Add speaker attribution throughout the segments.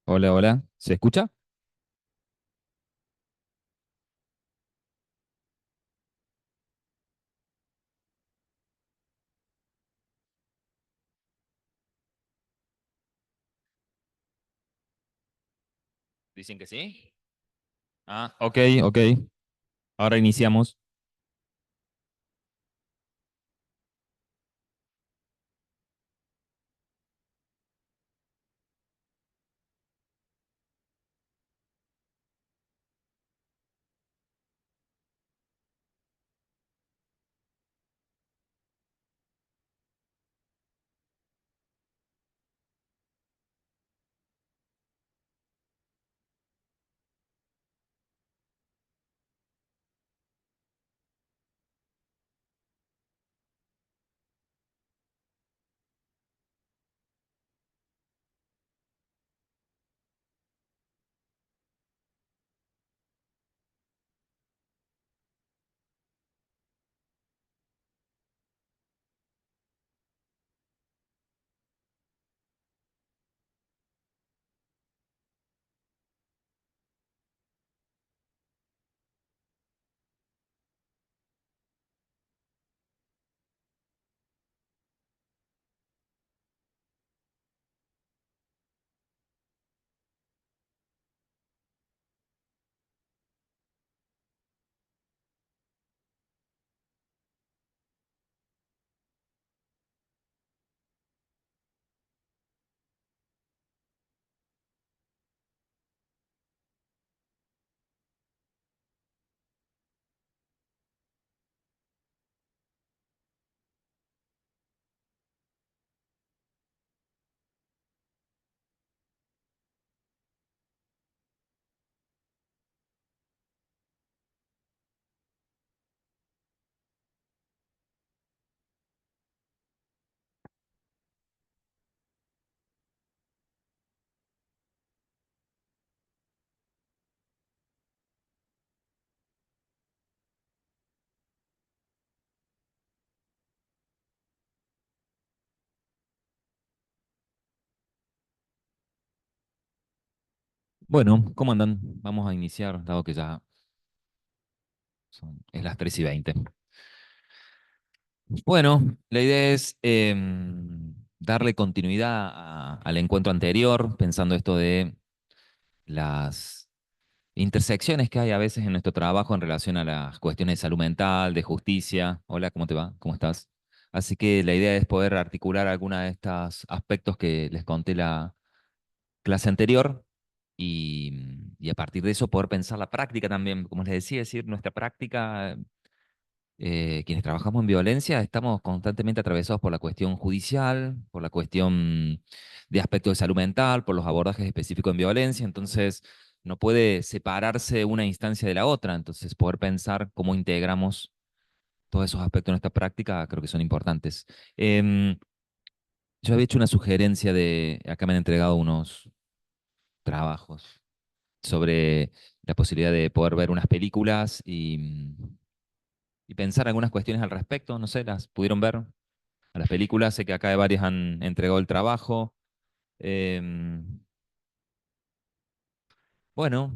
Speaker 1: Hola, hola. ¿Se escucha? Dicen que sí. Ah, ok, ok. Ahora iniciamos. Bueno, ¿cómo andan? Vamos a iniciar, dado que ya es las 3:20. Bueno, la idea es darle continuidad al encuentro anterior, pensando esto de las intersecciones que hay a veces en nuestro trabajo en relación a las cuestiones de salud mental, de justicia. Hola, ¿cómo te va? ¿Cómo estás? Así que la idea es poder articular algunos de estos aspectos que les conté la clase anterior y a partir de eso poder pensar la práctica también. Como les decía, es decir, nuestra práctica, quienes trabajamos en violencia, estamos constantemente atravesados por la cuestión judicial, por la cuestión de aspectos de salud mental, por los abordajes específicos en violencia. Entonces, no puede separarse una instancia de la otra. Entonces, poder pensar cómo integramos todos esos aspectos en nuestra práctica creo que son importantes. Em, yo había hecho una sugerencia acá me han entregado unos trabajos sobre la posibilidad de poder ver unas películas y pensar algunas cuestiones al respecto. No sé, ¿las pudieron ver a las películas? Sé que acá varios han entregado el trabajo. Em, bueno,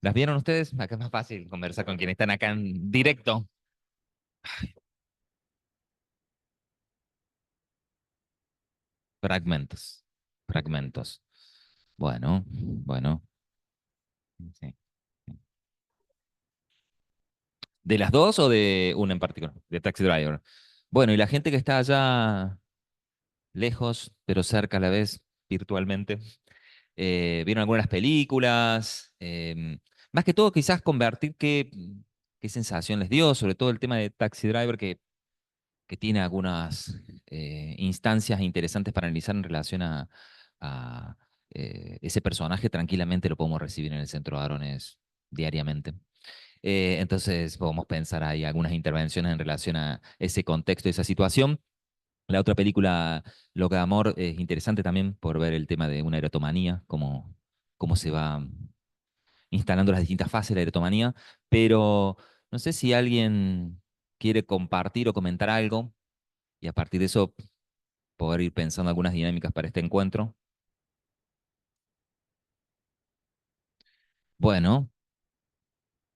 Speaker 1: ¿las vieron ustedes? Acá es más fácil conversar con quienes están acá en directo. Fragmentos, fragmentos. Bueno, bueno. Sí. ¿De las dos o de una en particular? De Taxi Driver. Bueno, y la gente que está allá lejos, pero cerca a la vez, virtualmente. ¿Vieron algunas películas? Más que todo, quizás convertir qué sensación les dio, sobre todo el tema de Taxi Driver, que tiene algunas instancias interesantes para analizar en relación a ese personaje. Tranquilamente lo podemos recibir en el centro de varones diariamente. Entonces podemos pensar ahí algunas intervenciones en relación a ese contexto, esa situación. La otra película, Loca de Amor, es interesante también por ver el tema de una erotomanía, cómo se va instalando las distintas fases de la erotomanía, pero no sé si alguien quiere compartir o comentar algo y a partir de eso poder ir pensando algunas dinámicas para este encuentro. Bueno,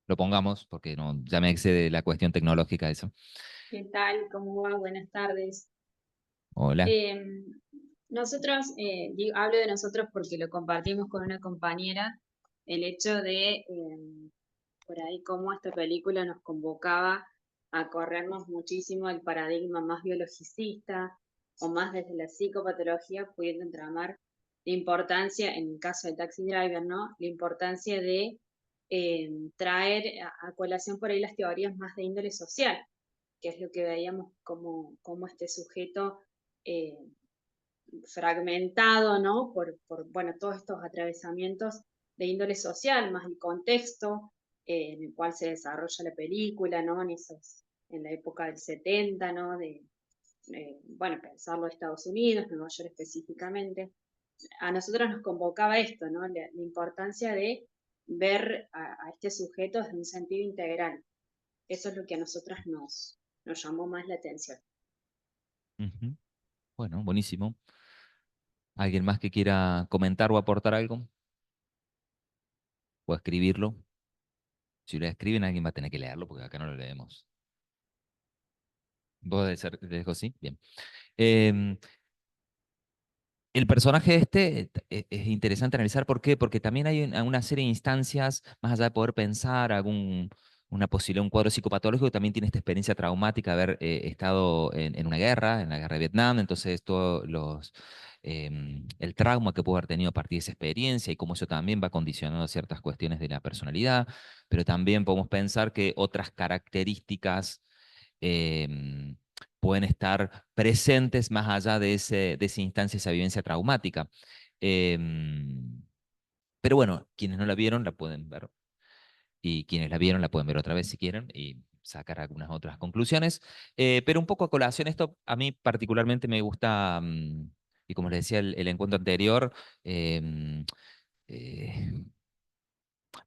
Speaker 1: lo pongamos porque no, ya me excede la cuestión tecnológica eso.
Speaker 2: ¿Qué tal? ¿Cómo va? Buenas tardes.
Speaker 1: Hola.
Speaker 2: Eh, Nosotros, hablo de nosotros porque lo compartimos con una compañera, el hecho de, por ahí, cómo esta película nos convocaba a corrernos muchísimo el paradigma más biologicista o más desde la psicopatología, pudiendo entramar la importancia, en el caso de Taxi Driver, ¿no? La importancia de traer a colación por ahí las teorías más de índole social, que es lo que veíamos como este sujeto eh, fragmentado, ¿no? Bueno, todos estos atravesamientos de índole social, más el contexto en el cual se desarrolla la película, ¿no? En la época del 70, ¿no? Bueno, pensarlo de Estados Unidos, Nueva York específicamente. A nosotros nos convocaba esto, ¿no? La importancia de ver a este sujeto desde un sentido integral. Eso es lo que a nosotras nos llamó más la atención.
Speaker 1: Ujú. Bueno, buenísimo. ¿Alguien más que quiera comentar o aportar algo? O escribirlo. Si lo escriben, alguien va a tener que leerlo porque acá no lo leemos. ¿Vos de dejo sí? Bien. Em, el personaje este es interesante analizar. ¿Por qué? Porque también hay una serie de instancias, más allá de poder pensar una posibilidad, un cuadro psicopatológico, también tiene esta experiencia traumática de haber estado en una guerra, en la guerra de Vietnam, entonces todo el trauma que pudo haber tenido a partir de esa experiencia y cómo eso también va condicionando ciertas cuestiones de la personalidad, pero también podemos pensar que otras características em, pueden estar presentes más allá de esa instancia, esa vivencia traumática. Em, pero bueno, quienes no la vieron la pueden ver y quienes la vieron la pueden ver otra vez si quieren y sacar algunas otras conclusiones. Pero un poco a colación, esto a mí particularmente me gusta, y como les decía el encuentro anterior, em, eh,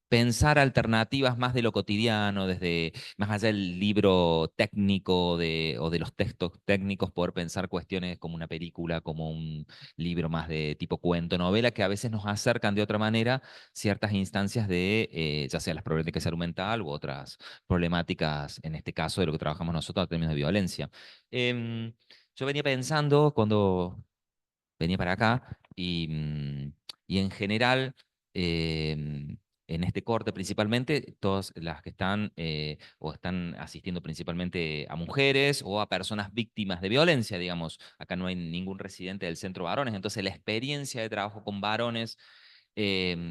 Speaker 1: pensar alternativas más de lo cotidiano, desde más allá del libro técnico o de los textos técnicos, poder pensar cuestiones como una película, como un libro más de tipo cuento, novela, que a veces nos acercan de otra manera ciertas instancias de, ya sea las problemáticas de salud mental u otras problemáticas, en este caso de lo que trabajamos nosotros en términos de violencia. Em, yo venía pensando cuando venía para acá y en general, en este corte principalmente, todas las que están o están asistiendo principalmente a mujeres o a personas víctimas de violencia, digamos. Acá no hay ningún residente del centro varones, entonces la experiencia de trabajo con varones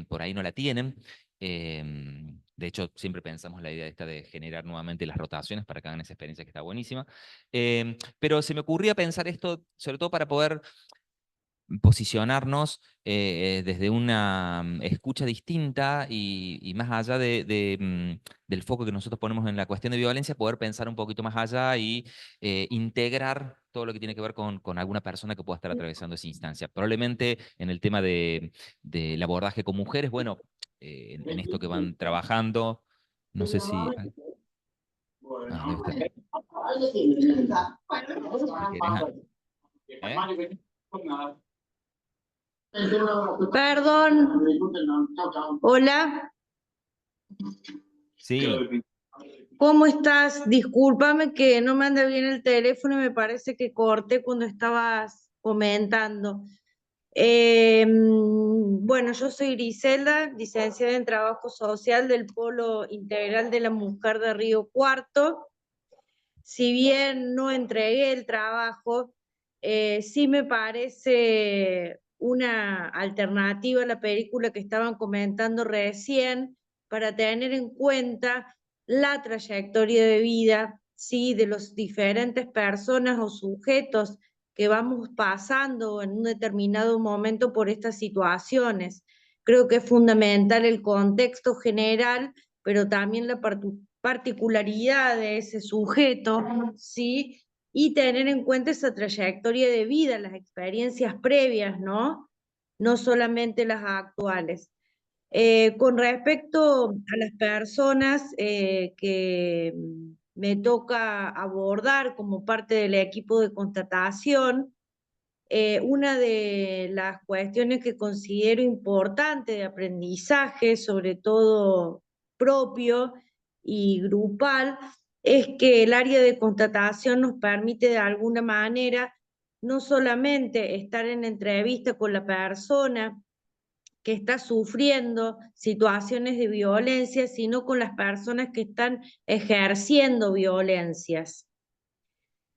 Speaker 1: por ahí no la tienen. De hecho, siempre pensamos la idea esta de generar nuevamente las rotaciones para que hagan esa experiencia que está buenísima. Pero se me ocurría pensar esto, sobre todo para poder posicionarnos desde una escucha distinta y más allá del foco que nosotros ponemos en la cuestión de violencia, poder pensar un poquito más allá y integrar todo lo que tiene que ver con alguna persona que pueda estar atravesando esa instancia. Probablemente en el tema del abordaje con mujeres, bueno, en esto que van trabajando, no sé si... debe estar. Si querés, ¿eh?
Speaker 3: Perdón. Hola,
Speaker 1: Sí,
Speaker 3: ¿cómo estás? Discúlpame que no me anda bien el teléfono y me parece que corté cuando estabas comentando. Bueno, yo soy Griselda, licenciada en Trabajo Social del Polo Integral de la Mujer de Río Cuarto. Si bien no entregué el trabajo, sí me parece una alternativa a la película que estaban comentando recién para tener en cuenta la trayectoria de vida, sí, de los diferentes personas o sujetos que vamos pasando en un determinado momento por estas situaciones. Creo que es fundamental el contexto general, pero también la particularidad de ese sujeto, ¿sí? Y tener en cuenta esa trayectoria de vida, las experiencias previas, ¿no? No solamente las actuales. Con respecto a las personas que me toca abordar como parte del equipo de constatación, Una de las cuestiones que considero importante de aprendizaje, sobre todo propio y grupal, es que el área de constatación nos permite de alguna manera no solamente estar en entrevista con la persona que está sufriendo situaciones de violencia, sino con las personas que están ejerciendo violencias.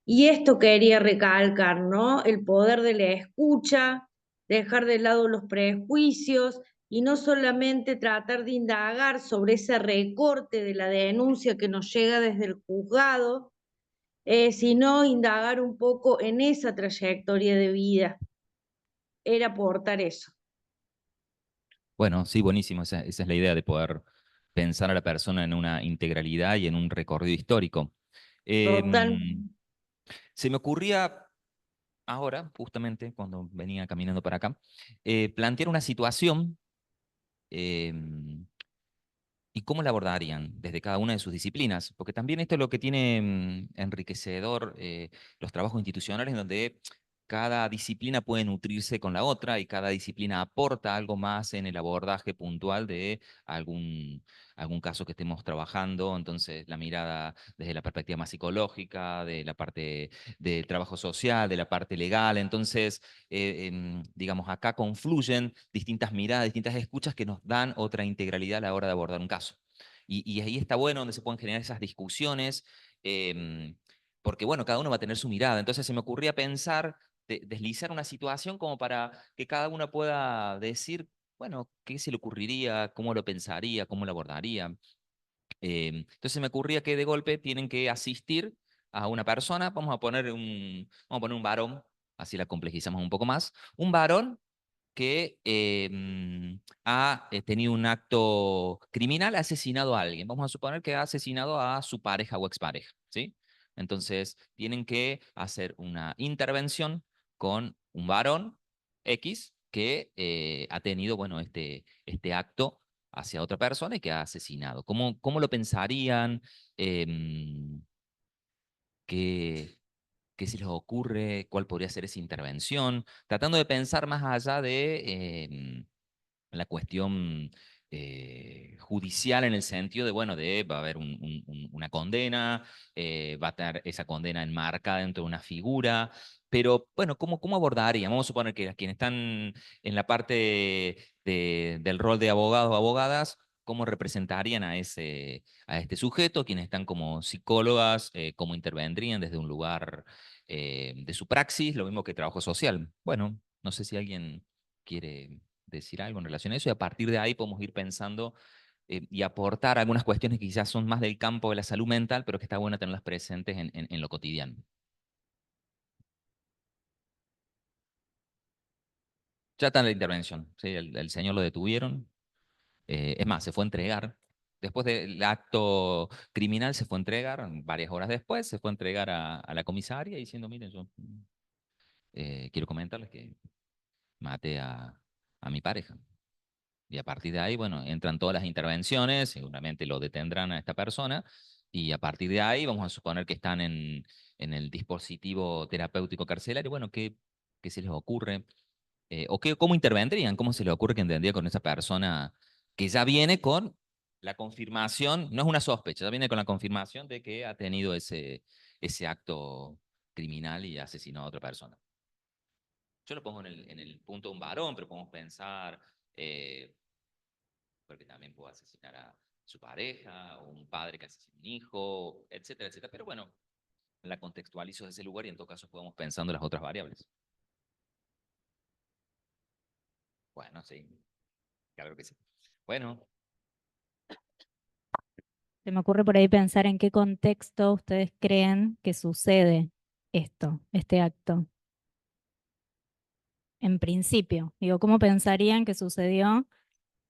Speaker 3: Y esto quería recalcar, ¿no? El poder de la escucha, dejar de lado los prejuicios y no solamente tratar de indagar sobre ese recorte de la denuncia que nos llega desde el juzgado, sino indagar un poco en esa trayectoria de vida. Era aportar eso.
Speaker 1: Bueno, sí, buenísimo. Esa es la idea de poder pensar a la persona en una integralidad y en un recorrido histórico.
Speaker 3: Total.
Speaker 1: Em, Se me ocurría ahora, justamente cuando venía caminando para acá, plantear una situación em, y cómo la abordarían desde cada una de sus disciplinas, porque también esto es lo que tiene enriquecedor los trabajos institucionales, en donde cada disciplina puede nutrirse con la otra y cada disciplina aporta algo más en el abordaje puntual de algún caso que estemos trabajando. Entonces, la mirada desde la perspectiva más psicológica, de la parte de trabajo social, de la parte legal. Entonces, digamos, acá confluyen distintas miradas, distintas escuchas que nos dan otra integralidad a la hora de abordar un caso. Y ahí está bueno donde se pueden generar esas discusiones, porque bueno, cada uno va a tener su mirada. Entonces se me ocurría pensar, deslizar una situación como para que cada uno pueda decir, bueno, qué se le ocurriría, cómo lo pensaría, cómo lo abordaría. Entonces me ocurría que de golpe tienen que asistir a una persona, vamos a poner un varón, así la complejizamos un poco más, un varón que ha tenido un acto criminal, ha asesinado a alguien. Vamos a suponer que ha asesinado a su pareja o expareja, ¿sí? Entonces tienen que hacer una intervención con un varón X que ha tenido, bueno, este acto hacia otra persona y que ha asesinado. ¿Cómo lo pensarían? Em, ¿qué, qué se les ocurre? ¿Cuál podría ser esa intervención? Tratando de pensar más allá de la cuestión judicial en el sentido de, bueno, va a haber una condena, va a estar esa condena enmarcada dentro de una figura, pero bueno, ¿cómo abordaríamos? Vamos a suponer que quienes están en la parte del rol de abogados o abogadas, ¿cómo representarían a este sujeto? Quienes están como psicólogas, ¿cómo intervendrían desde un lugar de su praxis? Lo mismo que trabajo social. Bueno, no sé si alguien quiere decir algo en relación a eso y a partir de ahí podemos ir pensando y aportar algunas cuestiones que quizás son más del campo de la salud mental, pero que está bueno tenerlas presentes en lo cotidiano. Ya está en la intervención, ¿sí? El señor lo detuvieron, es más, se fue a entregar. Después del acto criminal se fue a entregar, varias horas después, se fue a entregar a la comisaria diciendo, miren, yo quiero comentarles que maté a mi pareja. Y a partir de ahí, bueno, entran todas las intervenciones, seguramente lo detendrán a esta persona, y a partir de ahí vamos a suponer que están en el dispositivo terapéutico carcelario. Bueno, ¿qué se les ocurre? ¿Cómo intervendrían? ¿Cómo se les ocurre que entendería con esa persona que ya viene con la confirmación, no es una sospecha, ya viene con la confirmación de que ha tenido ese acto criminal y ha asesinado a otra persona? Yo lo pongo en el punto de un varón, pero podemos pensar eh, porque también puede asesinar a su pareja, o un padre que asesina a un hijo, etcétera, etcétera. Pero bueno, la contextualizo de ese lugar y en todo caso podemos pensando en las otras variables. Bueno, sí, claro que sí. Bueno,
Speaker 4: Se me ocurre por ahí pensar en qué contexto ustedes creen que sucede esto, este acto. En principio, digo, ¿cómo pensarían que sucedió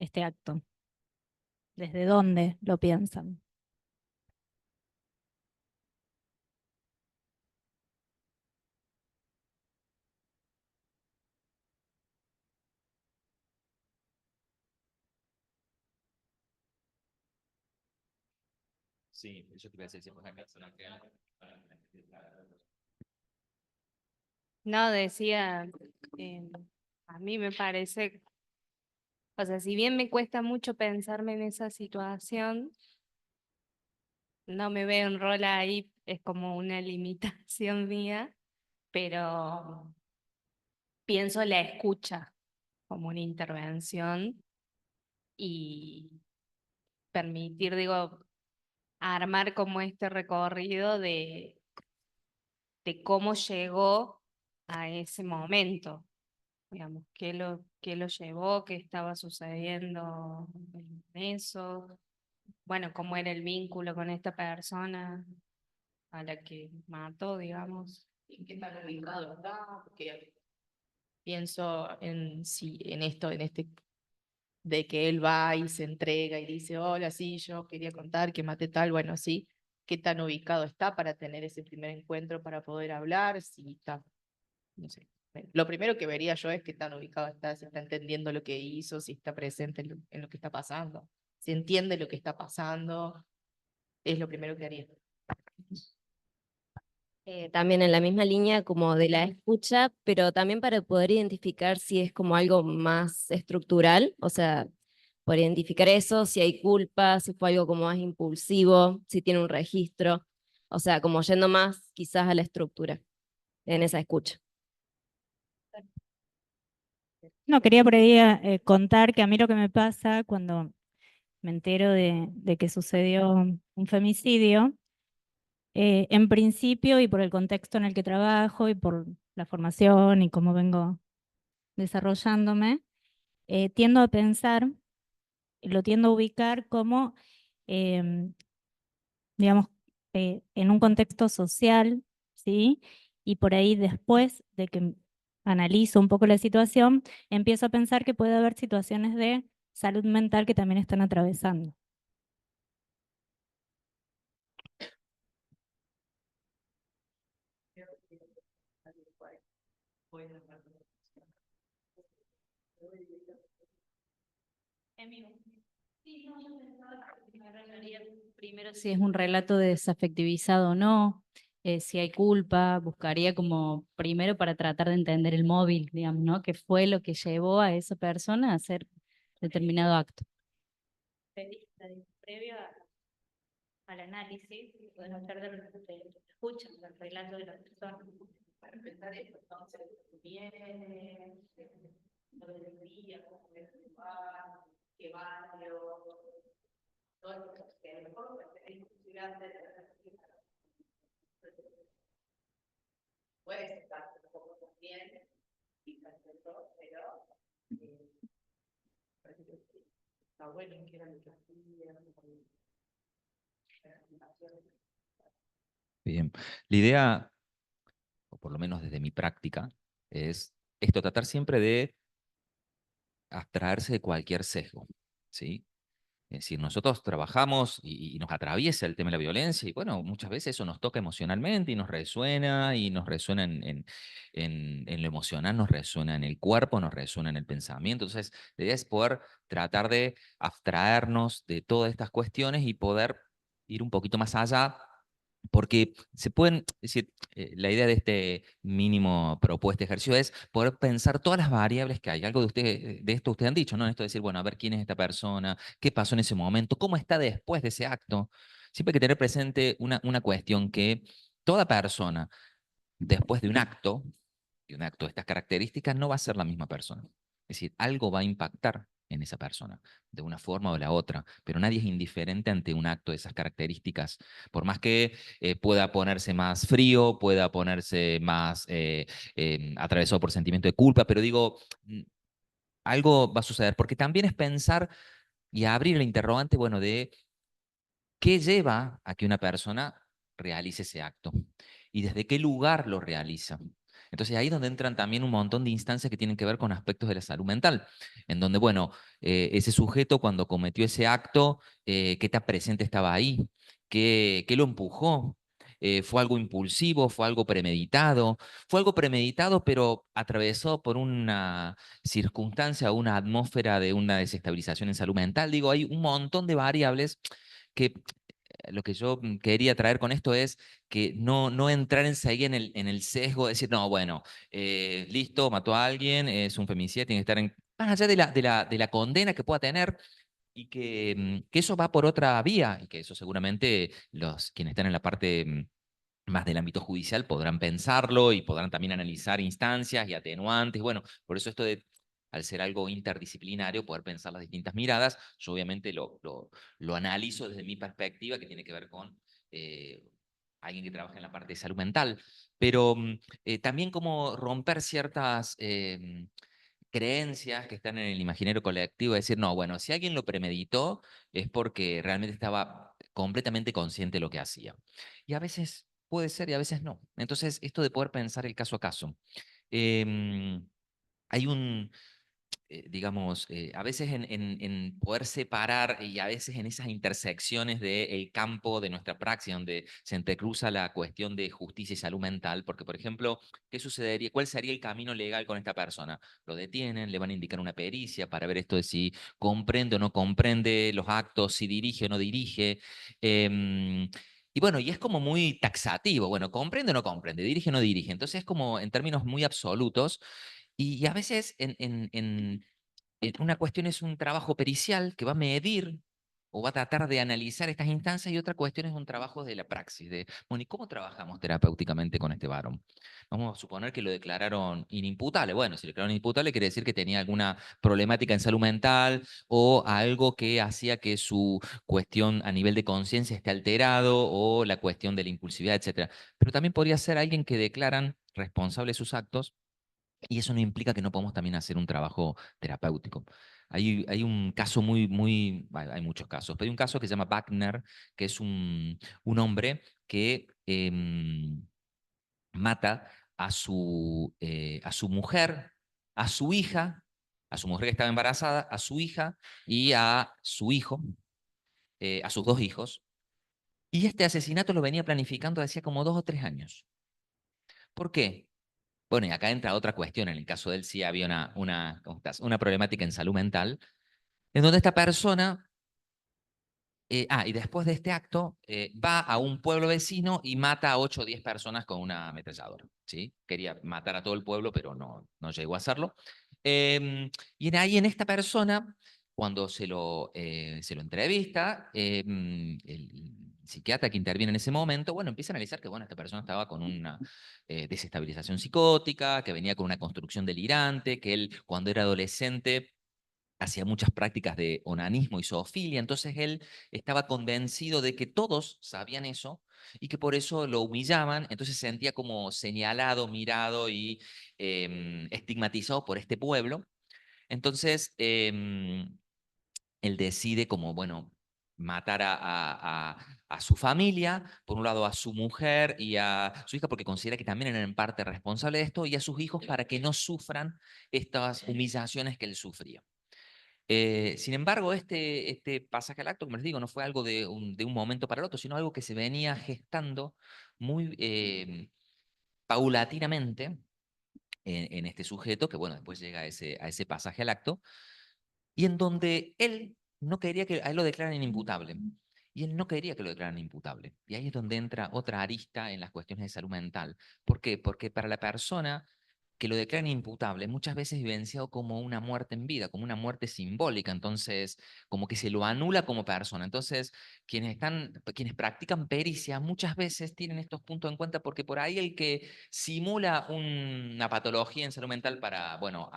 Speaker 4: este acto? ¿Desde dónde lo piensan?
Speaker 1: sí, eso te iba a decir, si acá,
Speaker 5: No, decía, a mí me parece, o sea, si bien me cuesta mucho pensarme en esa situación, no me veo en rol ahí, es como una limitación mía, pero pienso la escucha como una intervención y permitir, digo, armar como este recorrido de cómo llegó a ese momento, digamos, qué lo llevó, qué estaba sucediendo en eso, bueno, cómo era el vínculo con esta persona a la que mató, digamos.
Speaker 6: ¿En qué tan ubicado está? Porque pienso en, si, en esto, en este, de que él va y se entrega y dice, hola, sí, yo quería contar que maté tal, bueno, sí, qué tan ubicado está para tener ese primer encuentro, para poder hablar, si está, no sé. Lo primero que vería yo es qué tan ubicado está, si está entendiendo lo que hizo, si está presente en lo que está pasando, si entiende lo que está pasando, es lo primero que haría.
Speaker 7: También en la misma línea como de la escucha, pero también para poder identificar si es como algo más estructural, o sea, por identificar eso, si hay culpa, si fue algo como más impulsivo, si tiene un registro, o sea, como yendo más quizás a la estructura en esa escucha.
Speaker 4: No, quería por ahí contar que a mí lo que me pasa cuando me entero de que sucedió un femicidio, en principio y por el contexto en el que trabajo y por la formación y cómo vengo desarrollándome, tiendo a pensar, lo tiendo a ubicar como, em, digamos, en un contexto social, ¿sí? Y por ahí después de que analizo un poco la situación, empiezo a pensar que puede haber situaciones de salud mental que también están atravesando. Primero, si es un relato desafectivizado o no, si hay culpa, buscaría como primero para tratar de entender el móvil, digamos, ¿no? ¿Qué fue lo que llevó a esa persona a hacer determinado acto? Previo al análisis, podemos hacer de escucha, del relato de la persona.
Speaker 6: Para empezar esto, entonces, viene, lo del día, cómo es el lugar, qué barrio, todo esto, que a lo mejor preferís estudiante puede estar un poco también, quizás todo, pero parece que sí, está bueno que era lo que hacía,
Speaker 1: Bien. La idea, o por lo menos desde mi práctica, es esto, tratar siempre de abstraerse de cualquier sesgo, ¿sí? Es decir, nosotros trabajamos y nos atraviesa el tema de la violencia y bueno, muchas veces eso nos toca emocionalmente y nos resuena en lo emocional, nos resuena en el cuerpo, nos resuena en el pensamiento. Entonces, la idea es poder tratar de abstraernos de todas estas cuestiones y poder ir un poquito más allá porque se pueden, es decir, la idea de este mínimo propuesta ejercicio es poder pensar todas las variables que hay. Algo de usted, de esto ustedes han dicho, ¿no? Esto de decir, bueno, a ver quién es esta persona, qué pasó en ese momento, cómo está después de ese acto. Siempre hay que tener presente una cuestión que toda persona, después de un acto de estas características, no va a ser la misma persona. Es decir, algo va a impactar en esa persona, de una forma o la otra, pero nadie es indiferente ante un acto de esas características, por más que pueda ponerse más frío, pueda ponerse más atravesado por sentimiento de culpa, pero digo, algo va a suceder, porque también es pensar y abrir el interrogante, bueno, de qué lleva a que una persona realice ese acto y desde qué lugar lo realiza. Entonces ahí es donde entran también un montón de instancias que tienen que ver con aspectos de la salud mental, en donde, bueno, ese sujeto cuando cometió ese acto, ¿qué tan presente estaba ahí? ¿Qué lo empujó? ¿Fue algo impulsivo? ¿Fue algo premeditado? Fue algo premeditado, pero atravesado por una circunstancia o una atmósfera de una desestabilización en salud mental. Digo, hay un montón de variables que lo que yo quería traer con esto es que no entrar enseguida en el sesgo de decir, no, bueno, listo, mató a alguien, es un femicidio, tiene que estar en... Más allá de la condena que pueda tener, y que eso va por otra vía, y que eso seguramente quienes están en la parte más del ámbito judicial podrán pensarlo y podrán también analizar instancias y atenuantes. Bueno, por eso esto de, al ser algo interdisciplinario, poder pensar las distintas miradas, yo obviamente lo analizo desde mi perspectiva, que tiene que ver con eh, alguien que trabaja en la parte de salud mental, pero también como romper ciertas creencias que están en el imaginario colectivo, decir, no, bueno, si alguien lo premeditó es porque realmente estaba completamente consciente de lo que hacía. Y a veces puede ser y a veces no. Entonces, esto de poder pensar el caso a caso. Hay un, digamos, a veces en poder separar y a veces en esas intersecciones del campo de nuestra praxis, donde se entrecruza la cuestión de justicia y salud mental, porque, por ejemplo, ¿qué sucedería? ¿Cuál sería el camino legal con esta persona? Lo detienen, le van a indicar una pericia para ver esto de si comprende o no comprende los actos, si dirige o no dirige. Y bueno, y es como muy taxativo, bueno, comprende o no comprende, dirige o no dirige. Entonces es como en términos muy absolutos y a veces una cuestión es un trabajo pericial que va a medir o va a tratar de analizar estas instancias y otra cuestión es un trabajo de la praxis, de, bueno, ¿y cómo trabajamos terapéuticamente con este varón? Vamos a suponer que lo declararon inimputable. Bueno, si lo declararon inimputable quiere decir que tenía alguna problemática en salud mental o algo que hacía que su cuestión a nivel de conciencia esté alterado o la cuestión de la impulsividad, etcétera. Pero también podría ser alguien que declaran responsable de sus actos y eso no implica que no podamos también hacer un trabajo terapéutico. Hay un caso bueno, hay muchos casos, pero hay un caso que se llama Wagner, que es un hombre que mata a su mujer, a su hija, a su mujer que estaba embarazada, a su hija y a su hijo, a sus dos hijos. Y este asesinato lo venía planificando hacía como 2 o 3 años. ¿Por qué? Bueno, y acá entra otra cuestión. En el caso de él sí había ¿cómo estás? Una problemática en salud mental, en donde esta persona, y después de este acto, va a un pueblo vecino y mata a 8 o 10 personas con una ametralladora, ¿sí? Quería matar a todo el pueblo, pero no llegó a hacerlo. Y ahí en esta persona, cuando se lo entrevista, el psiquiatra que interviene en ese momento, bueno, empieza a analizar que, bueno, esta persona estaba con una desestabilización psicótica, que venía con una construcción delirante, que él cuando era adolescente hacía muchas prácticas de onanismo y zoofilia, entonces él estaba convencido de que todos sabían eso y que por eso lo humillaban, entonces se sentía como señalado, mirado y estigmatizado por este pueblo. Entonces, él decide como, bueno, matar a su familia, por un lado a su mujer y a su hija, porque considera que también eran en parte responsables de esto, y a sus hijos para que no sufran estas humillaciones que él sufría. Sin embargo, este pasaje al acto, como les digo, no fue algo de un momento para el otro, sino algo que se venía gestando muy paulatinamente en este sujeto, que bueno, después llega a ese pasaje al acto, y en donde él no quería que a él lo declaren inimputable. Y él no quería que lo declararan imputable. Y ahí es donde entra otra arista en las cuestiones de salud mental. ¿Por qué? Porque para la persona que lo declaran imputable muchas veces es vivenciado como una muerte en vida, como una muerte simbólica, entonces como que se lo anula como persona. Entonces, quienes practican pericia muchas veces tienen estos puntos en cuenta porque por ahí el que simula una patología en salud mental para, bueno,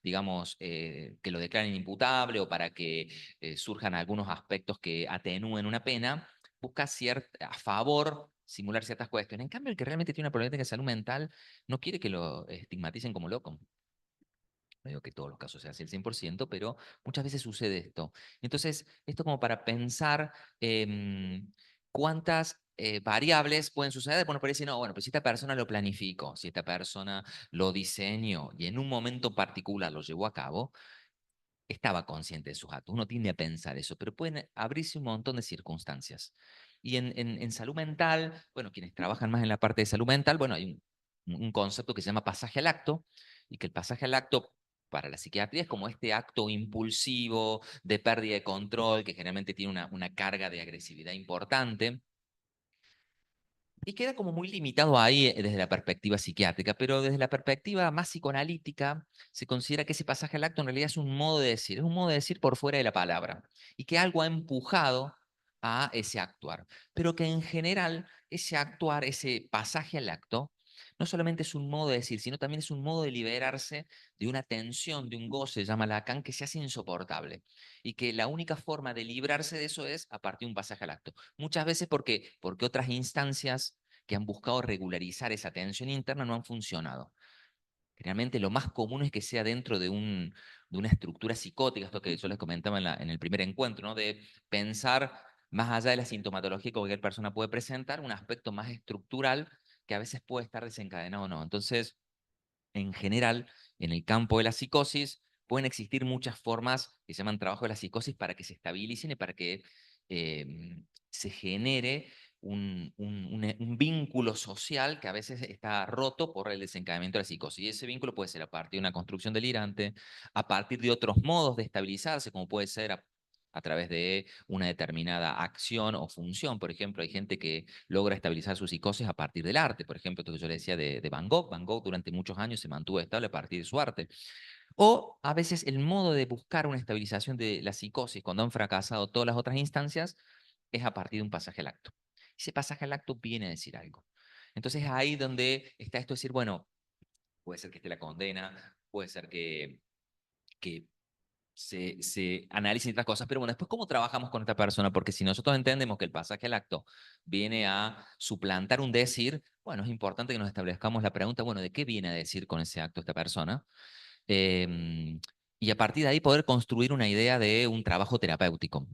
Speaker 1: digamos, que lo declaren imputable o para que surjan algunos aspectos que atenúen una pena, busca a favor simular ciertas cuestiones. En cambio, el que realmente tiene una problemática de salud mental no quiere que lo estigmaticen como loco. No digo que todos los casos sea así el 100%, pero muchas veces sucede esto. Entonces, esto como para pensar cuántas variables pueden suceder. Bueno, parece, no, bueno, pues si esta persona lo planificó, si esta persona lo diseñó y en un momento particular lo llevó a cabo, estaba consciente de sus actos. Uno tiende a pensar eso, pero pueden abrirse un montón de circunstancias. Y en salud mental, bueno, quienes trabajan más en la parte de salud mental, bueno, hay un concepto que se llama pasaje al acto, y que el pasaje al acto para la psiquiatría es como este acto impulsivo de pérdida de control que generalmente tiene una carga de agresividad importante. Y queda como muy limitado ahí desde la perspectiva psiquiátrica, pero desde la perspectiva más psicoanalítica se considera que ese pasaje al acto en realidad es un modo de decir, es un modo de decir por fuera de la palabra, y que algo ha empujado a ese actuar, pero que en general ese actuar, ese pasaje al acto, no solamente es un modo de decir, sino también es un modo de liberarse de una tensión, de un goce, llama Lacan, que se hace insoportable, y que la única forma de librarse de eso es a partir de un pasaje al acto. Muchas veces porque otras instancias que han buscado regularizar esa tensión interna no han funcionado. Realmente lo más común es que sea dentro de una estructura psicótica, esto que yo les comentaba en el primer encuentro, ¿no? De pensar más allá de la sintomatología que cualquier persona puede presentar, un aspecto más estructural que a veces puede estar desencadenado o no. Entonces, en general, en el campo de la psicosis, pueden existir muchas formas que se llaman trabajo de la psicosis para que se estabilicen y para que se genere un vínculo social que a veces está roto por el desencadenamiento de la psicosis. Y ese vínculo puede ser a partir de una construcción delirante, a partir de otros modos de estabilizarse, como puede ser a través de una determinada acción o función. Por ejemplo, hay gente que logra estabilizar su psicosis a partir del arte. Por ejemplo, esto que yo le decía de Van Gogh. Van Gogh durante muchos años se mantuvo estable a partir de su arte. O a veces el modo de buscar una estabilización de la psicosis cuando han fracasado todas las otras instancias es a partir de un pasaje al acto. Ese pasaje al acto viene a decir algo. Entonces ahí donde está esto de decir, bueno, puede ser que esté la condena, puede ser que se analicen otras cosas, pero bueno, después cómo trabajamos con esta persona, porque si nosotros entendemos que el pasaje al acto viene a suplantar un decir, bueno, es importante que nos establezcamos la pregunta, bueno, ¿de qué viene a decir con ese acto esta persona? Y a partir de ahí poder construir una idea de un trabajo terapéutico.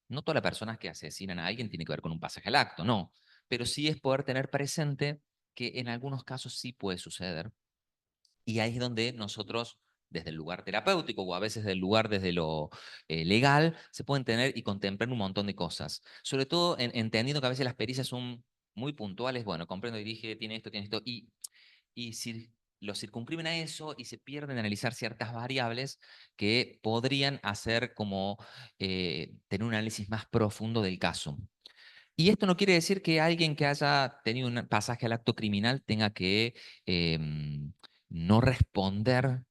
Speaker 1: No todas las personas que asesinan a alguien tienen que ver con un pasaje al acto, no, pero sí es poder tener presente que en algunos casos sí puede suceder, y ahí es donde nosotros, desde el lugar terapéutico o a veces del lugar desde lo legal, se pueden tener y contemplar un montón de cosas. Sobre todo entendiendo que a veces las pericias son muy puntuales. Bueno, comprendo, dirige, tiene esto, y si lo circunscriben a eso y se pierden en analizar ciertas variables que podrían hacer como tener un análisis más profundo del caso. Y esto no quiere decir que alguien que haya tenido un pasaje al acto criminal tenga que no responder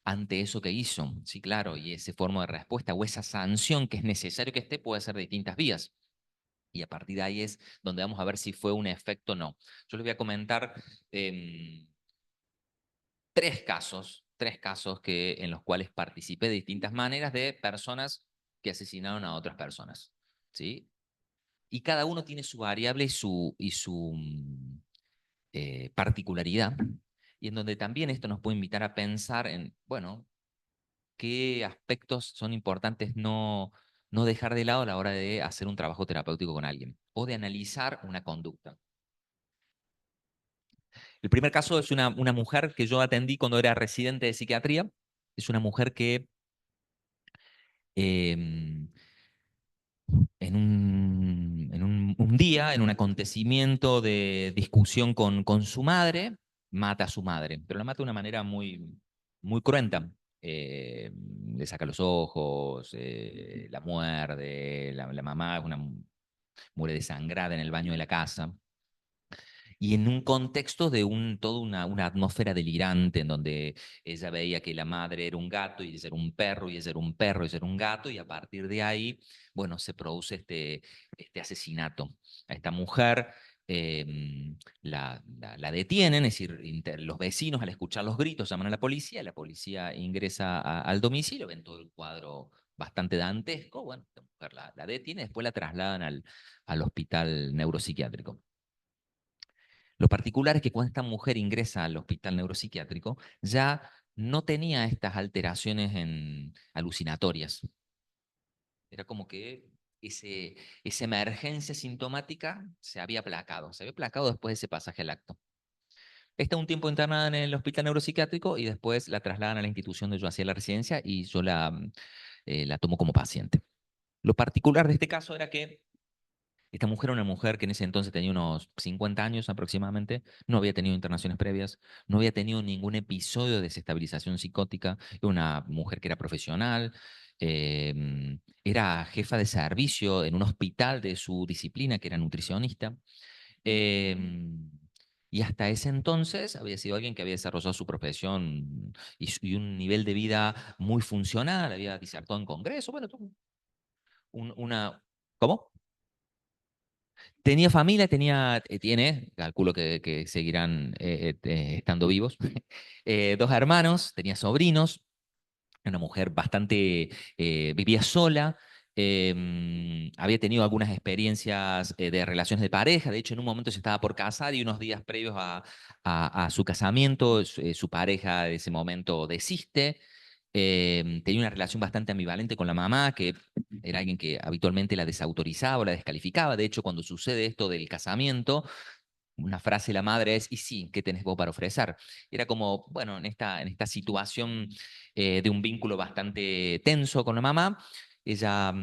Speaker 1: ante eso que hizo. Sí, claro, y ese forma de respuesta o esa sanción que es necesario que esté puede ser de distintas vías. Y a partir de ahí es donde vamos a ver si fue un efecto o no. Yo les voy a comentar tres casos en los cuales participé de distintas maneras de personas que asesinaron a otras personas. ¿Sí? Y cada uno tiene su variable y su particularidad, y en donde también esto nos puede invitar a pensar en, bueno, qué aspectos son importantes no dejar de lado a la hora de hacer un trabajo terapéutico con alguien o de analizar una conducta. El primer caso es una mujer que yo atendí cuando era residente de psiquiatría. Es una mujer que em, un día, en un acontecimiento de discusión con su madre, mata a su madre, pero la mata de una manera muy cruenta. Le saca los ojos, la muerde, la mamá muere desangrada en el baño de la casa. Y en un contexto de toda una atmósfera delirante, en donde ella veía que la madre era un gato, y ella era un perro, y ella era un perro, y ella era un gato, y a partir de ahí, bueno, se produce este asesinato. A esta mujer la detienen, es decir, los vecinos al escuchar los gritos llaman a la policía ingresa al domicilio, ven todo el cuadro bastante dantesco, bueno, la mujer la detiene, después la trasladan al hospital neuropsiquiátrico. Lo particular es que cuando esta mujer ingresa al hospital neuropsiquiátrico, ya no tenía estas alteraciones alucinatorias. Era como que esa emergencia sintomática se había aplacado después de ese pasaje al acto. Está un tiempo internada en el hospital neuropsiquiátrico y después la trasladan a la institución donde yo hacía la residencia y yo la tomo como paciente. Lo particular de este caso era que Esta mujer era una mujer que en ese entonces tenía unos 50 años aproximadamente, no había tenido internaciones previas, no había tenido ningún episodio de desestabilización psicótica, era una mujer que era profesional, era jefa de servicio en un hospital de su disciplina, que era nutricionista. Y hasta ese entonces había sido alguien que había desarrollado su profesión y un nivel de vida muy funcional, había disertado en congreso, bueno, una... ¿Cómo? Tenía familia, tiene, calculo que seguirán estando vivos, dos hermanos, tenía sobrinos, una mujer bastante, vivía sola, había tenido algunas experiencias de relaciones de pareja, de hecho en un momento se estaba por casar y unos días previos a su casamiento, su pareja de ese momento desiste. Tenía una relación bastante ambivalente con la mamá, que era alguien que habitualmente la desautorizaba o la descalificaba. De hecho, cuando sucede esto del casamiento, una frase de la madre es, y sí, ¿qué tenés vos para ofrecer? Era como, bueno, en esta situación de un vínculo bastante tenso con la mamá, ella,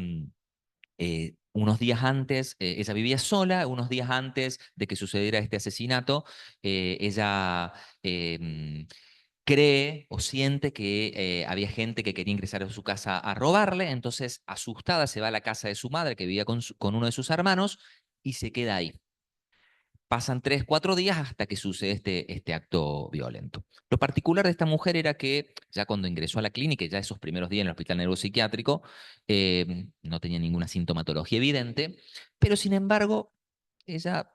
Speaker 1: unos días antes, ella vivía sola, unos días antes de que sucediera este asesinato, ella cree o siente que había gente que quería ingresar a su casa a robarle, entonces asustada se va a la casa de su madre, que vivía con uno de sus hermanos, y se queda ahí. Pasan 3, 4 días hasta que sucede este acto violento. Lo particular de esta mujer era que ya cuando ingresó a la clínica, ya esos primeros días en el hospital neuropsiquiátrico, no tenía ninguna sintomatología evidente, pero sin embargo, ella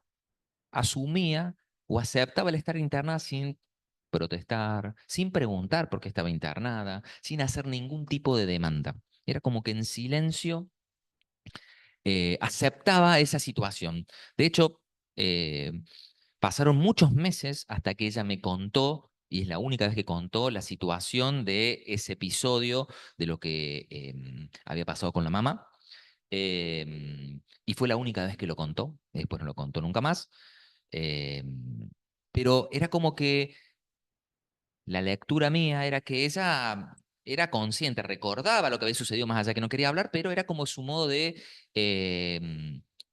Speaker 1: asumía o aceptaba el estar internada sin protestar, sin preguntar por qué estaba internada, sin hacer ningún tipo de demanda. Era como que en silencio aceptaba esa situación. De hecho, eh, pasaron muchos meses hasta que ella me contó, y es la única vez que contó, la situación de ese episodio de lo que había pasado con la mamá. Y fue la única vez que lo contó, después no lo contó nunca más. Pero era como que la lectura mía era que ella era consciente, recordaba lo que había sucedido más allá que no quería hablar, pero era como su modo de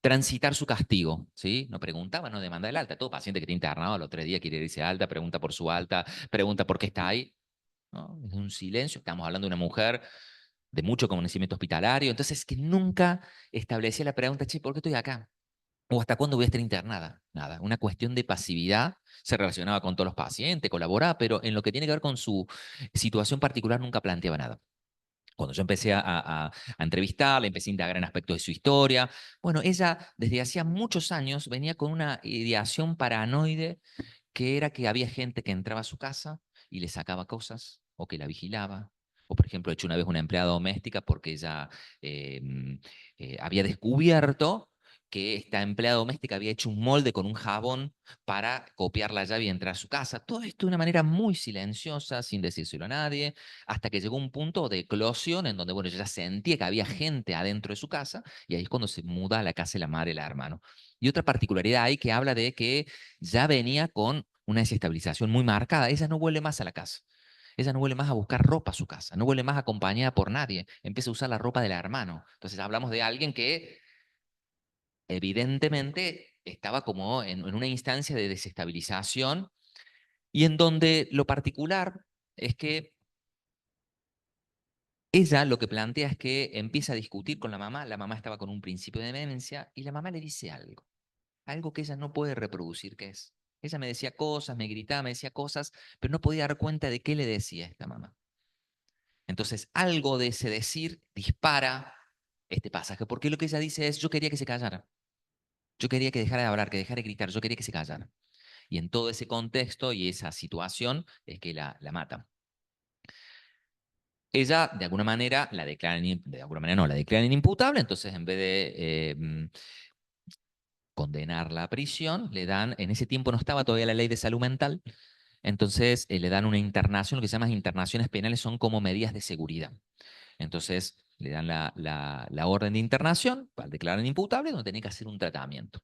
Speaker 1: transitar su castigo, ¿sí? No preguntaba, no demanda el alta. Todo paciente que está internado a los 3 días quiere irse alta, pregunta por su alta, pregunta por qué está ahí, ¿no? Es un silencio. Estamos hablando de una mujer de mucho conocimiento hospitalario, entonces que nunca establecía la pregunta, che, ¿por qué estoy acá? ¿O hasta cuándo voy a estar internada? Nada, una cuestión de pasividad, se relacionaba con todos los pacientes, colaboraba, pero en lo que tiene que ver con su situación particular nunca planteaba nada. Cuando yo empecé a entrevistarla, empecé a indagar en aspectos de su historia, bueno, ella desde hacía muchos años venía con una ideación paranoide que era que había gente que entraba a su casa y le sacaba cosas o que la vigilaba. O, por ejemplo, he hecho una vez una empleada doméstica porque ella había descubierto que esta empleada doméstica había hecho un molde con un jabón para copiar la llave y entrar a su casa. Todo esto de una manera muy silenciosa, sin decírselo a nadie, hasta que llegó un punto de eclosión en donde, bueno, ella sentía que había gente adentro de su casa y ahí es cuando se muda a la casa de la madre y el hermano. Y otra particularidad ahí que habla de que ya venía con una desestabilización muy marcada. Ella no vuelve más a la casa. Ella no vuelve más a buscar ropa a su casa, no vuelve más acompañada por nadie, empieza a usar la ropa del hermano. Entonces hablamos de alguien que evidentemente estaba como en una instancia de desestabilización y en donde lo particular es que ella lo que plantea es que empieza a discutir con la mamá estaba con un principio de demencia y la mamá le dice algo que ella no puede reproducir, que es, ella me decía cosas, me gritaba, me decía cosas, pero no podía dar cuenta de qué le decía esta mamá. Entonces, algo de ese decir dispara este pasaje, porque lo que ella dice es, yo quería que se callara, yo quería que dejara de hablar, que dejara de gritar, yo quería que se callara. Y en todo ese contexto y esa situación es que la matan. Ella, de alguna manera, la declaran, de alguna manera no, la declaran inimputable, entonces en vez de condenarla a prisión, le dan, en ese tiempo no estaba todavía la ley de salud mental, entonces le dan una internación, lo que se llama internaciones penales son como medidas de seguridad. Entonces le dan la orden de internación, al declarar inimputable, donde tenía que hacer un tratamiento.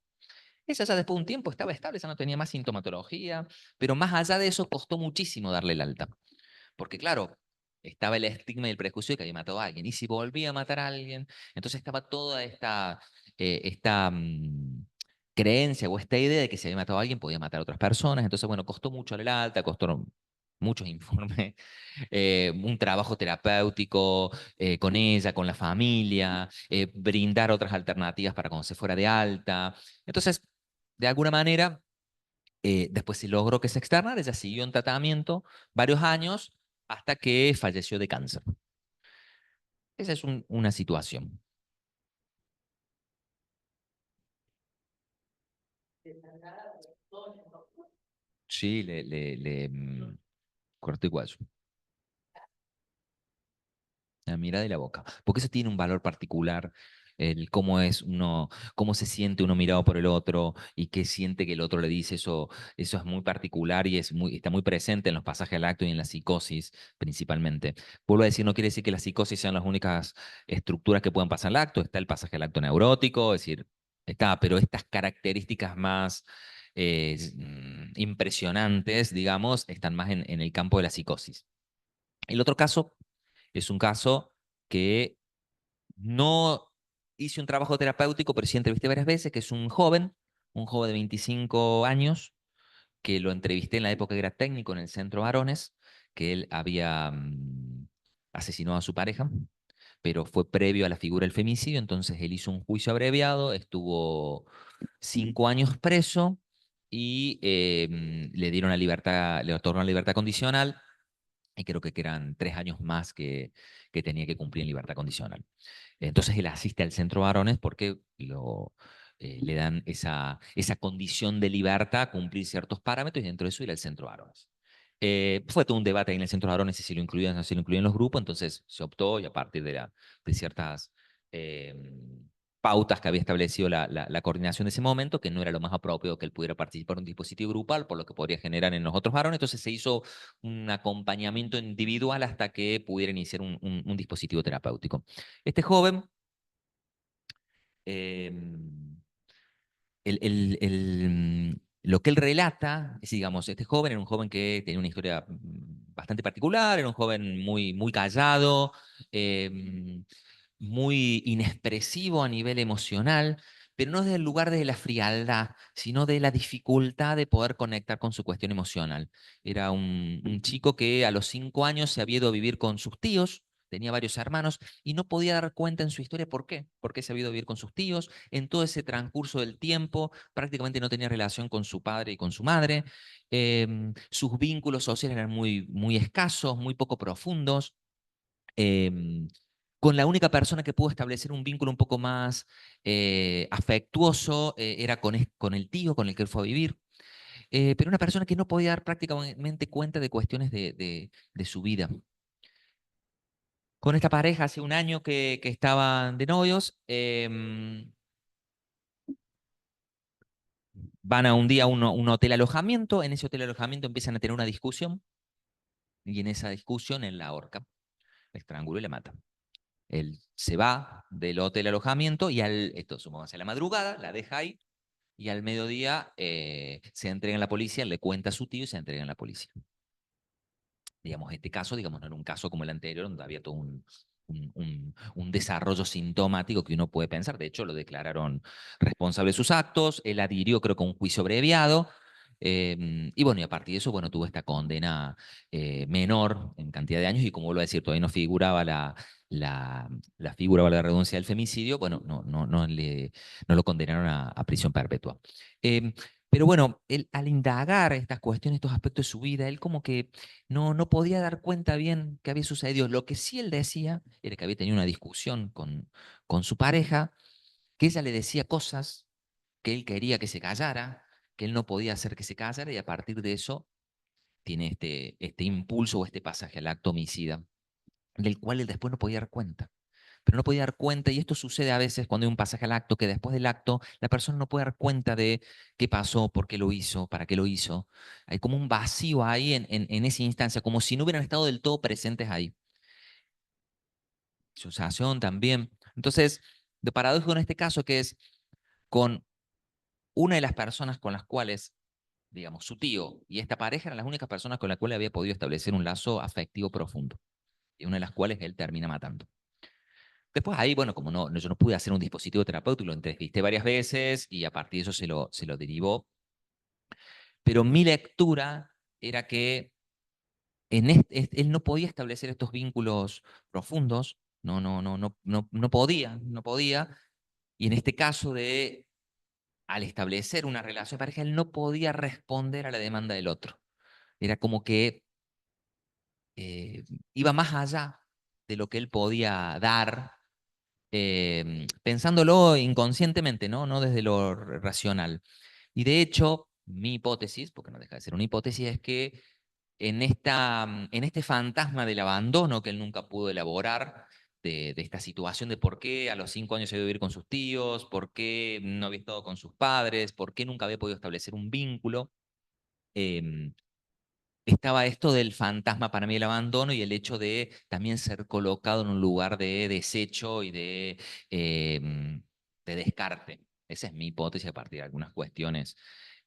Speaker 1: Ella ya después de un tiempo estaba estable, ya no tenía más sintomatología, pero más allá de eso costó muchísimo darle el alta. Porque claro, estaba el estigma y el prejuicio de que había matado a alguien. Y si volvía a matar a alguien, entonces estaba toda esta creencia o esta idea de que si había matado a alguien podía matar a otras personas. Entonces, bueno, costó mucho el alta, costó muchos informes, un trabajo terapéutico con ella, con la familia, brindar otras alternativas para cuando se fuera de alta. Entonces, de alguna manera, después se logró que se externara, ella siguió en tratamiento varios años hasta que falleció de cáncer. Esa es una situación. Sí, cortó igual. La mirada y la boca. Porque eso tiene un valor particular, el cómo es uno, cómo se siente uno mirado por el otro y qué siente que el otro le dice, eso es muy particular y está muy presente en los pasajes del acto y en la psicosis principalmente. Vuelvo a decir, no quiere decir que la psicosis sean las únicas estructuras que puedan pasar en el acto, está el pasaje del acto neurótico, es decir, está, pero estas características más impresionantes, digamos, están más en el campo de la psicosis. El otro caso es un caso que no hice un trabajo terapéutico, pero sí entrevisté varias veces, que es un joven de 25 años, que lo entrevisté en la época que era técnico en el Centro Varones, que él había asesinado a su pareja, pero fue previo a la figura del femicidio, entonces él hizo un juicio abreviado, estuvo 5 años preso y le dieron la libertad, le otorgaron la libertad condicional y creo que eran 3 años más que tenía que cumplir en libertad condicional. Entonces él asiste al centro varones porque le dan esa condición de libertad, cumplir ciertos parámetros y dentro de eso ir al centro varones. Fue todo un debate ahí en el centro varones si lo incluían o no si lo incluían los grupos, entonces se optó y a partir de ciertas eh, pautas que había establecido la coordinación de ese momento, que no era lo más apropiado que él pudiera participar en un dispositivo grupal, por lo que podría generar en los otros varones, entonces se hizo un acompañamiento individual hasta que pudiera iniciar un dispositivo terapéutico. Este joven, eh, lo que él relata es, digamos, este joven era un joven que tenía una historia bastante particular, era un joven muy, muy callado, muy inexpresivo a nivel emocional, pero no desde el lugar de la frialdad, sino de la dificultad de poder conectar con su cuestión emocional. Era un chico que a los 5 años se había ido a vivir con sus tíos, tenía varios hermanos y no podía dar cuenta en su historia por qué. ¿Por qué se había ido a vivir con sus tíos? En todo ese transcurso del tiempo prácticamente no tenía relación con su padre y con su madre. Sus vínculos sociales eran muy, muy escasos, muy poco profundos. Em, con la única persona que pudo establecer un vínculo un poco más afectuoso era con el tío con el que él fue a vivir, pero una persona que no podía dar prácticamente cuenta de cuestiones de su vida. Con esta pareja hace un año que estaban de novios, van a un día a un hotel alojamiento, en ese hotel alojamiento empiezan a tener una discusión y en esa discusión él la ahorca, la estrangula y la mata. Él se va del hotel alojamiento y esto supongamos a la madrugada, la deja ahí y al mediodía se entrega en la policía, él le cuenta a su tío y se entrega en la policía. Digamos, este caso, digamos, no era un caso como el anterior, donde había todo un desarrollo sintomático que uno puede pensar. De hecho, lo declararon responsable de sus actos, él adhirió, creo que a un juicio abreviado, y bueno, y a partir de eso, bueno, tuvo esta condena menor en cantidad de años, y como vuelvo a decir, todavía no figuraba la figura, vale la redundancia, del femicidio, bueno, no lo condenaron a prisión perpetua. Pero bueno, él al indagar estas cuestiones, estos aspectos de su vida, él como que no podía dar cuenta bien qué había sucedido. Lo que sí él decía era que había tenido una discusión con su pareja, que ella le decía cosas que él quería que se callara, que él no podía hacer que se callara, y a partir de eso tiene este impulso o este pasaje al acto homicida, del cual él después no podía dar cuenta. Pero no podía dar cuenta, y esto sucede a veces cuando hay un pasaje al acto, que después del acto la persona no puede dar cuenta de qué pasó, por qué lo hizo, para qué lo hizo. Hay como un vacío ahí en esa instancia, como si no hubieran estado del todo presentes ahí. Disociación también. Entonces, lo paradójico en este caso que es con una de las personas con las cuales, digamos, su tío y esta pareja eran las únicas personas con las cuales había podido establecer un lazo afectivo profundo. y una de las cuales él termina matando. Después ahí, bueno, como yo no pude hacer un dispositivo terapéutico, lo entrevisté varias veces y a partir de eso se lo derivó. Pero mi lectura era que él no podía establecer estos vínculos profundos, no podía. Y en este caso al establecer una relación de pareja, él no podía responder a la demanda del otro. Era como que eh, iba más allá de lo que él podía dar, pensándolo inconscientemente, no desde lo racional. Y de hecho, mi hipótesis, porque no deja de ser una hipótesis, es que en este fantasma del abandono que él nunca pudo elaborar, de esta situación de por qué a los 5 años se iba a vivir con sus tíos, por qué no había estado con sus padres, por qué nunca había podido establecer un vínculo, em, estaba esto del fantasma para mí el abandono y el hecho de también ser colocado en un lugar de desecho y de descarte. Esa es mi hipótesis a partir de algunas cuestiones.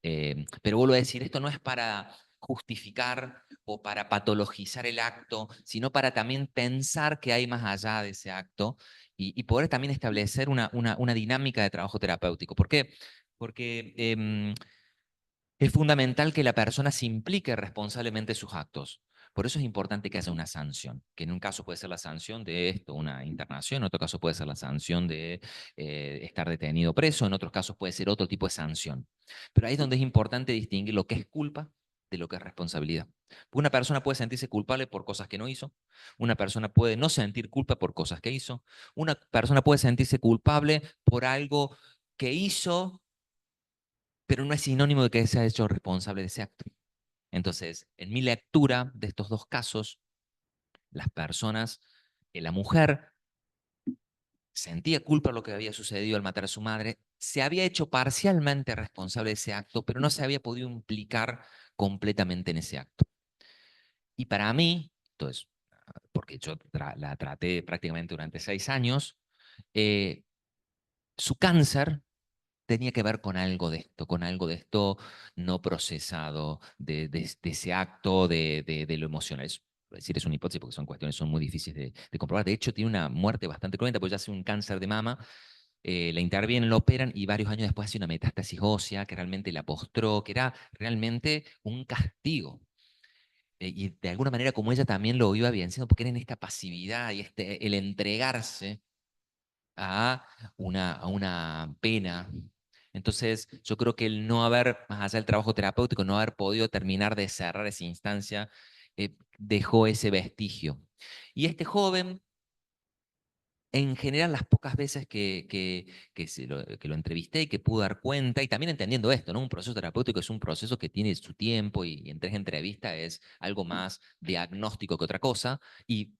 Speaker 1: Pero vuelvo a decir, esto no es para justificar o para patologizar el acto, sino para también pensar que hay más allá de ese acto y poder también establecer una dinámica de trabajo terapéutico. ¿Por qué? Porque es fundamental que la persona se implique responsablemente en sus actos. Por eso es importante que haya una sanción, que en un caso puede ser la sanción de esto, una internación, en otro caso puede ser la sanción de estar detenido preso, en otros casos puede ser otro tipo de sanción. Pero ahí es donde es importante distinguir lo que es culpa de lo que es responsabilidad. Una persona puede sentirse culpable por cosas que no hizo, una persona puede no sentir culpa por cosas que hizo, una persona puede sentirse culpable por algo que hizo pero no es sinónimo de que se ha hecho responsable de ese acto. Entonces, en mi lectura de estos dos casos, las personas, la mujer sentía culpa por lo que había sucedido al matar a su madre, se había hecho parcialmente responsable de ese acto, pero no se había podido implicar completamente en ese acto. Y para mí, entonces, porque yo la traté prácticamente durante 6 años, su cáncer tenía que ver con algo de esto no procesado, de ese acto, de lo emocional. Es decir, es una hipótesis porque son cuestiones son muy difíciles de comprobar. De hecho, tiene una muerte bastante cruenta, porque ya hace un cáncer de mama, la intervienen, lo operan y varios años después hace una metástasis ósea que realmente la postró, que era realmente un castigo. Y de alguna manera como ella también lo iba evidenciando, porque era en esta pasividad y el entregarse a a una pena. Entonces, yo creo que el no haber, más allá del trabajo terapéutico, no haber podido terminar de cerrar esa instancia, dejó ese vestigio. Y este joven, en general, las pocas veces que lo entrevisté y que pude dar cuenta, y también entendiendo esto, ¿no? Un proceso terapéutico es un proceso que tiene su tiempo y en 3 entrevistas es algo más diagnóstico que otra cosa, y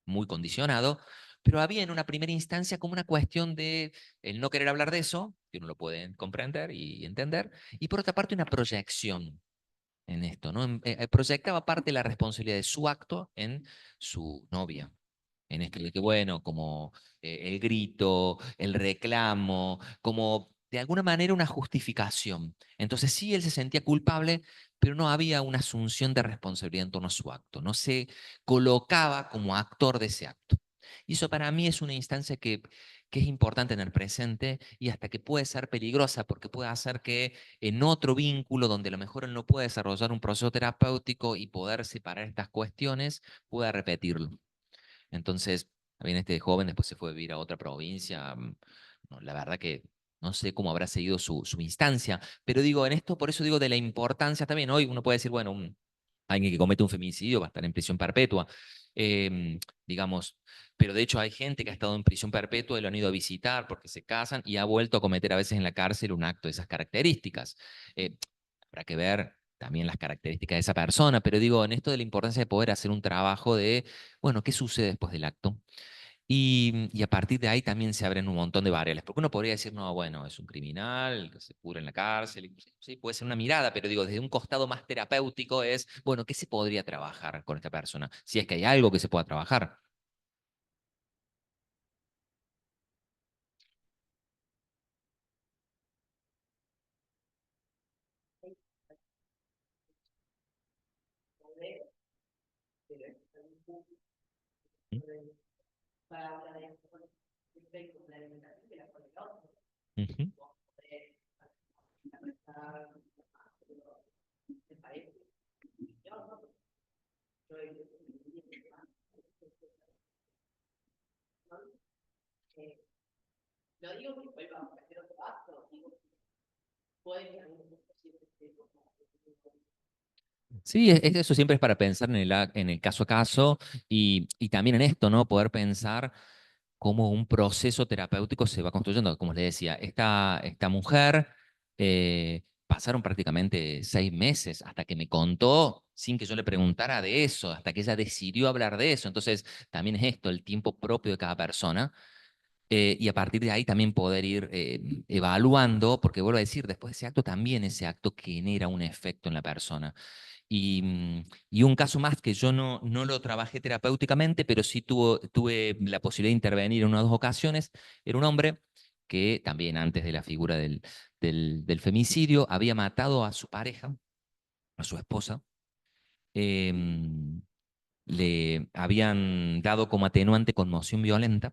Speaker 1: muy condicionado, pero había en una primera instancia como una cuestión de el no querer hablar de eso, que uno lo puede comprender y entender, y por otra parte una proyección en esto, ¿no? Proyectaba parte de la responsabilidad de su acto en su novia. En esto de que, bueno, como el grito, el reclamo, como de alguna manera una justificación. Entonces sí, él se sentía culpable, pero no había una asunción de responsabilidad en torno a su acto. No se colocaba como actor de ese acto. Y eso para mí es una instancia que es importante tener presente y hasta que puede ser peligrosa porque puede hacer que en otro vínculo donde a lo mejor él no puede desarrollar un proceso terapéutico y poder separar estas cuestiones, pueda repetirlo. Entonces, también este joven después se fue a vivir a otra provincia. No, la verdad que no sé cómo habrá seguido su instancia, pero digo, en esto, por eso digo de la importancia también. Hoy uno puede decir, bueno, alguien que comete un femicidio va a estar en prisión perpetua, digamos, pero de hecho hay gente que ha estado en prisión perpetua y lo han ido a visitar porque se casan y ha vuelto a cometer a veces en la cárcel un acto de esas características. Habrá que ver también las características de esa persona, pero digo, en esto de la importancia de poder hacer un trabajo de, bueno, ¿qué sucede después del acto? Y a partir de ahí también se abren un montón de variables, porque uno podría decir, no, bueno, es un criminal que se pudre en la cárcel, sí, puede ser una mirada, pero digo, desde un costado más terapéutico es, bueno, ¿qué se podría trabajar con esta persona? Si es que hay algo que se pueda trabajar. Ujú. Sí, eso siempre es para pensar en el caso a caso y también en esto, ¿no? Poder pensar cómo un proceso terapéutico se va construyendo. Como les decía, esta mujer pasaron prácticamente 6 meses hasta que me contó, sin que yo le preguntara de eso, hasta que ella decidió hablar de eso. Entonces, también es esto, el tiempo propio de cada persona. Y a partir de ahí también poder ir evaluando, porque vuelvo a decir, después de ese acto también ese acto genera un efecto en la persona. Y un caso más que yo no lo trabajé terapéuticamente, pero sí tuve la posibilidad de intervenir en 1 o 2 ocasiones, era un hombre que también antes de la figura del femicidio había matado a su pareja, a su esposa. em, Le habían dado como atenuante conmoción violenta,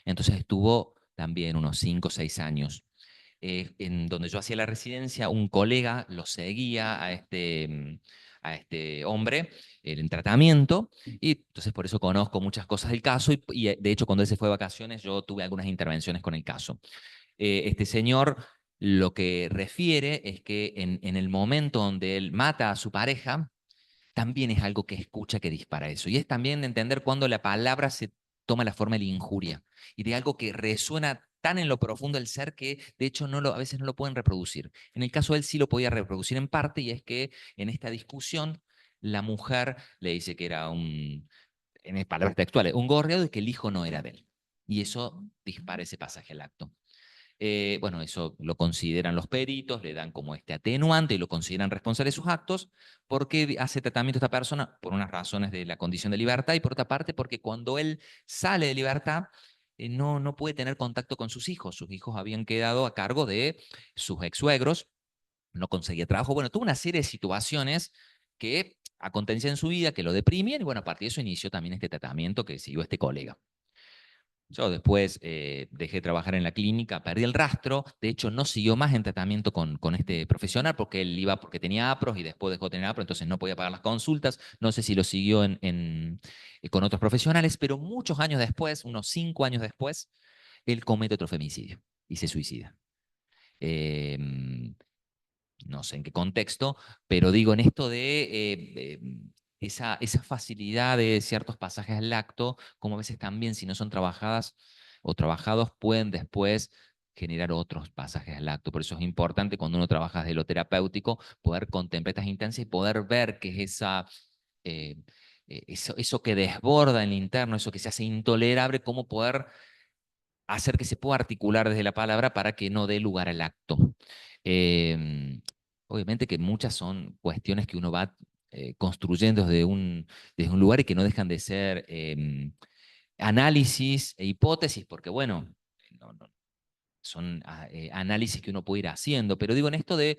Speaker 1: entonces estuvo también unos 5 o 6 años. En donde yo hacía la residencia, un colega lo seguía a este hombre en tratamiento, y entonces por eso conozco muchas cosas del caso, y de hecho cuando él se fue de vacaciones yo tuve algunas intervenciones con el caso. Este señor lo que refiere es que en el momento donde él mata a su pareja, también es algo que escucha que dispara eso. Y es también entender cuando la palabra se toma la forma de la injuria y de algo que resuena tan en lo profundo del ser que de hecho a veces no lo pueden reproducir. En el caso de él sí lo podía reproducir en parte, y es que en esta discusión la mujer le dice que era en palabras textuales, un gorreado, y que el hijo no era de él. Y eso dispara ese pasaje al acto. Bueno, eso lo consideran los peritos, le dan como este atenuante y lo consideran responsable de sus actos, porque hace tratamiento a esta persona por unas razones de la condición de libertad, y por otra parte porque cuando él sale de libertad no puede tener contacto con sus hijos. Sus hijos habían quedado a cargo de sus ex-suegros, no conseguía trabajo. Bueno, tuvo una serie de situaciones que acontecían en su vida que lo deprimían, y bueno, a partir de eso inició también este tratamiento que siguió este colega. Yo después dejé de trabajar en la clínica, perdí el rastro. De hecho, no siguió más en tratamiento con este profesional porque él iba porque tenía APROS y después dejó de tener APROS, entonces no podía pagar las consultas. No sé si lo siguió con otros profesionales, pero muchos años después, unos 5 años después, él comete otro femicidio y se suicida. No sé en qué contexto, pero digo en esto de esa facilidad de ciertos pasajes al acto, como a veces también si no son trabajadas o trabajados pueden después generar otros pasajes al acto. Por eso es importante cuando uno trabaja desde lo terapéutico poder contemplar estas instancias y poder ver qué es eso que desborda en el interno, eso que se hace intolerable, cómo poder hacer que se pueda articular desde la palabra para que no dé lugar al acto. Eh, Obviamente que muchas son cuestiones que uno va construyendo desde un lugar y que no dejan de ser análisis e hipótesis, porque bueno, son análisis que uno puede ir haciendo, pero digo en esto de,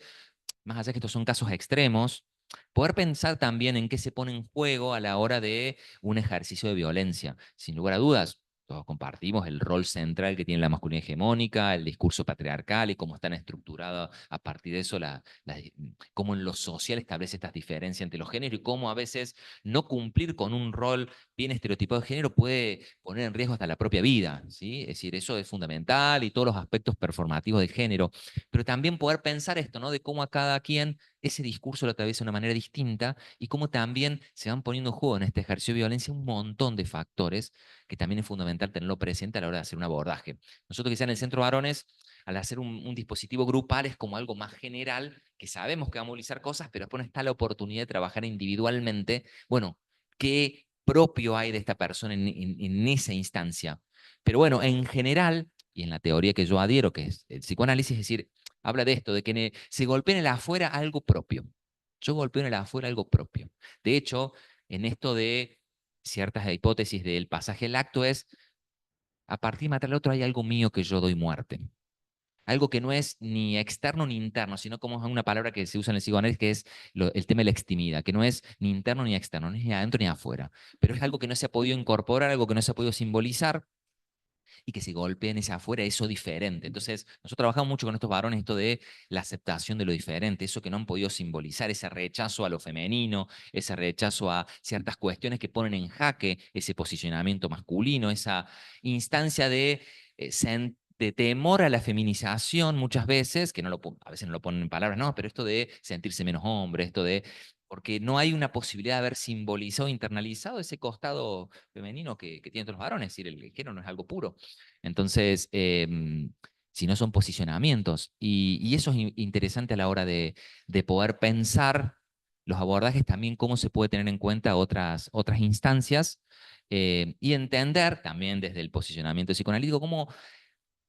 Speaker 1: más allá que estos son casos extremos, poder pensar también en qué se pone en juego a la hora de un ejercicio de violencia. Sin lugar a dudas, todos compartimos el rol central que tiene la masculinidad hegemónica, el discurso patriarcal y cómo están estructuradas a partir de eso, cómo en lo social establece estas diferencias entre los géneros, y cómo a veces no cumplir con un rol bien estereotipado de género puede poner en riesgo hasta la propia vida, ¿sí? Es decir, eso es fundamental, y todos los aspectos performativos de género, pero también poder pensar esto, ¿no? De cómo a cada quien ese discurso lo atraviesa de una manera distinta, y cómo también se van poniendo en juego en este ejercicio de violencia un montón de factores que también es fundamental tenerlo presente a la hora de hacer un abordaje. Nosotros quizá en el Centro Varones, al hacer un dispositivo grupal, es como algo más general, que sabemos que va a movilizar cosas, pero después no está la oportunidad de trabajar individualmente. Bueno, ¿qué propio hay de esta persona en esa instancia? Pero bueno, en general, y en la teoría que yo adhiero, que es el psicoanálisis, es decir, habla de esto, de que se golpea en el afuera algo propio. Yo golpeo en el afuera algo propio. De hecho, en esto de ciertas hipótesis del pasaje del acto es, a partir de matar al otro hay algo mío que yo doy muerte. algo que no es ni externo ni interno, sino como es una palabra que se usa en el psicoanálisis, que es el tema de la extimidad, que no es ni interno ni externo, no es ni adentro ni afuera, pero es algo que no se ha podido incorporar, algo que no se ha podido simbolizar, y que se golpeen ese afuera, eso diferente. Entonces, nosotros trabajamos mucho con estos varones, esto de la aceptación de lo diferente, eso que no han podido simbolizar, ese rechazo a lo femenino, ese rechazo a ciertas cuestiones que ponen en jaque ese posicionamiento masculino, esa instancia de, de temor a la feminización muchas veces, que no lo, a veces no lo ponen en palabras, no, pero esto de sentirse menos hombre, esto de porque no hay una posibilidad de haber simbolizado, internalizado ese costado femenino que tienen todos los varones, es decir, el género no es algo puro. Entonces, si no son posicionamientos, y eso es interesante a la hora de poder pensar los abordajes, también cómo se puede tener en cuenta otras instancias, y entender también desde el posicionamiento psicoanalítico cómo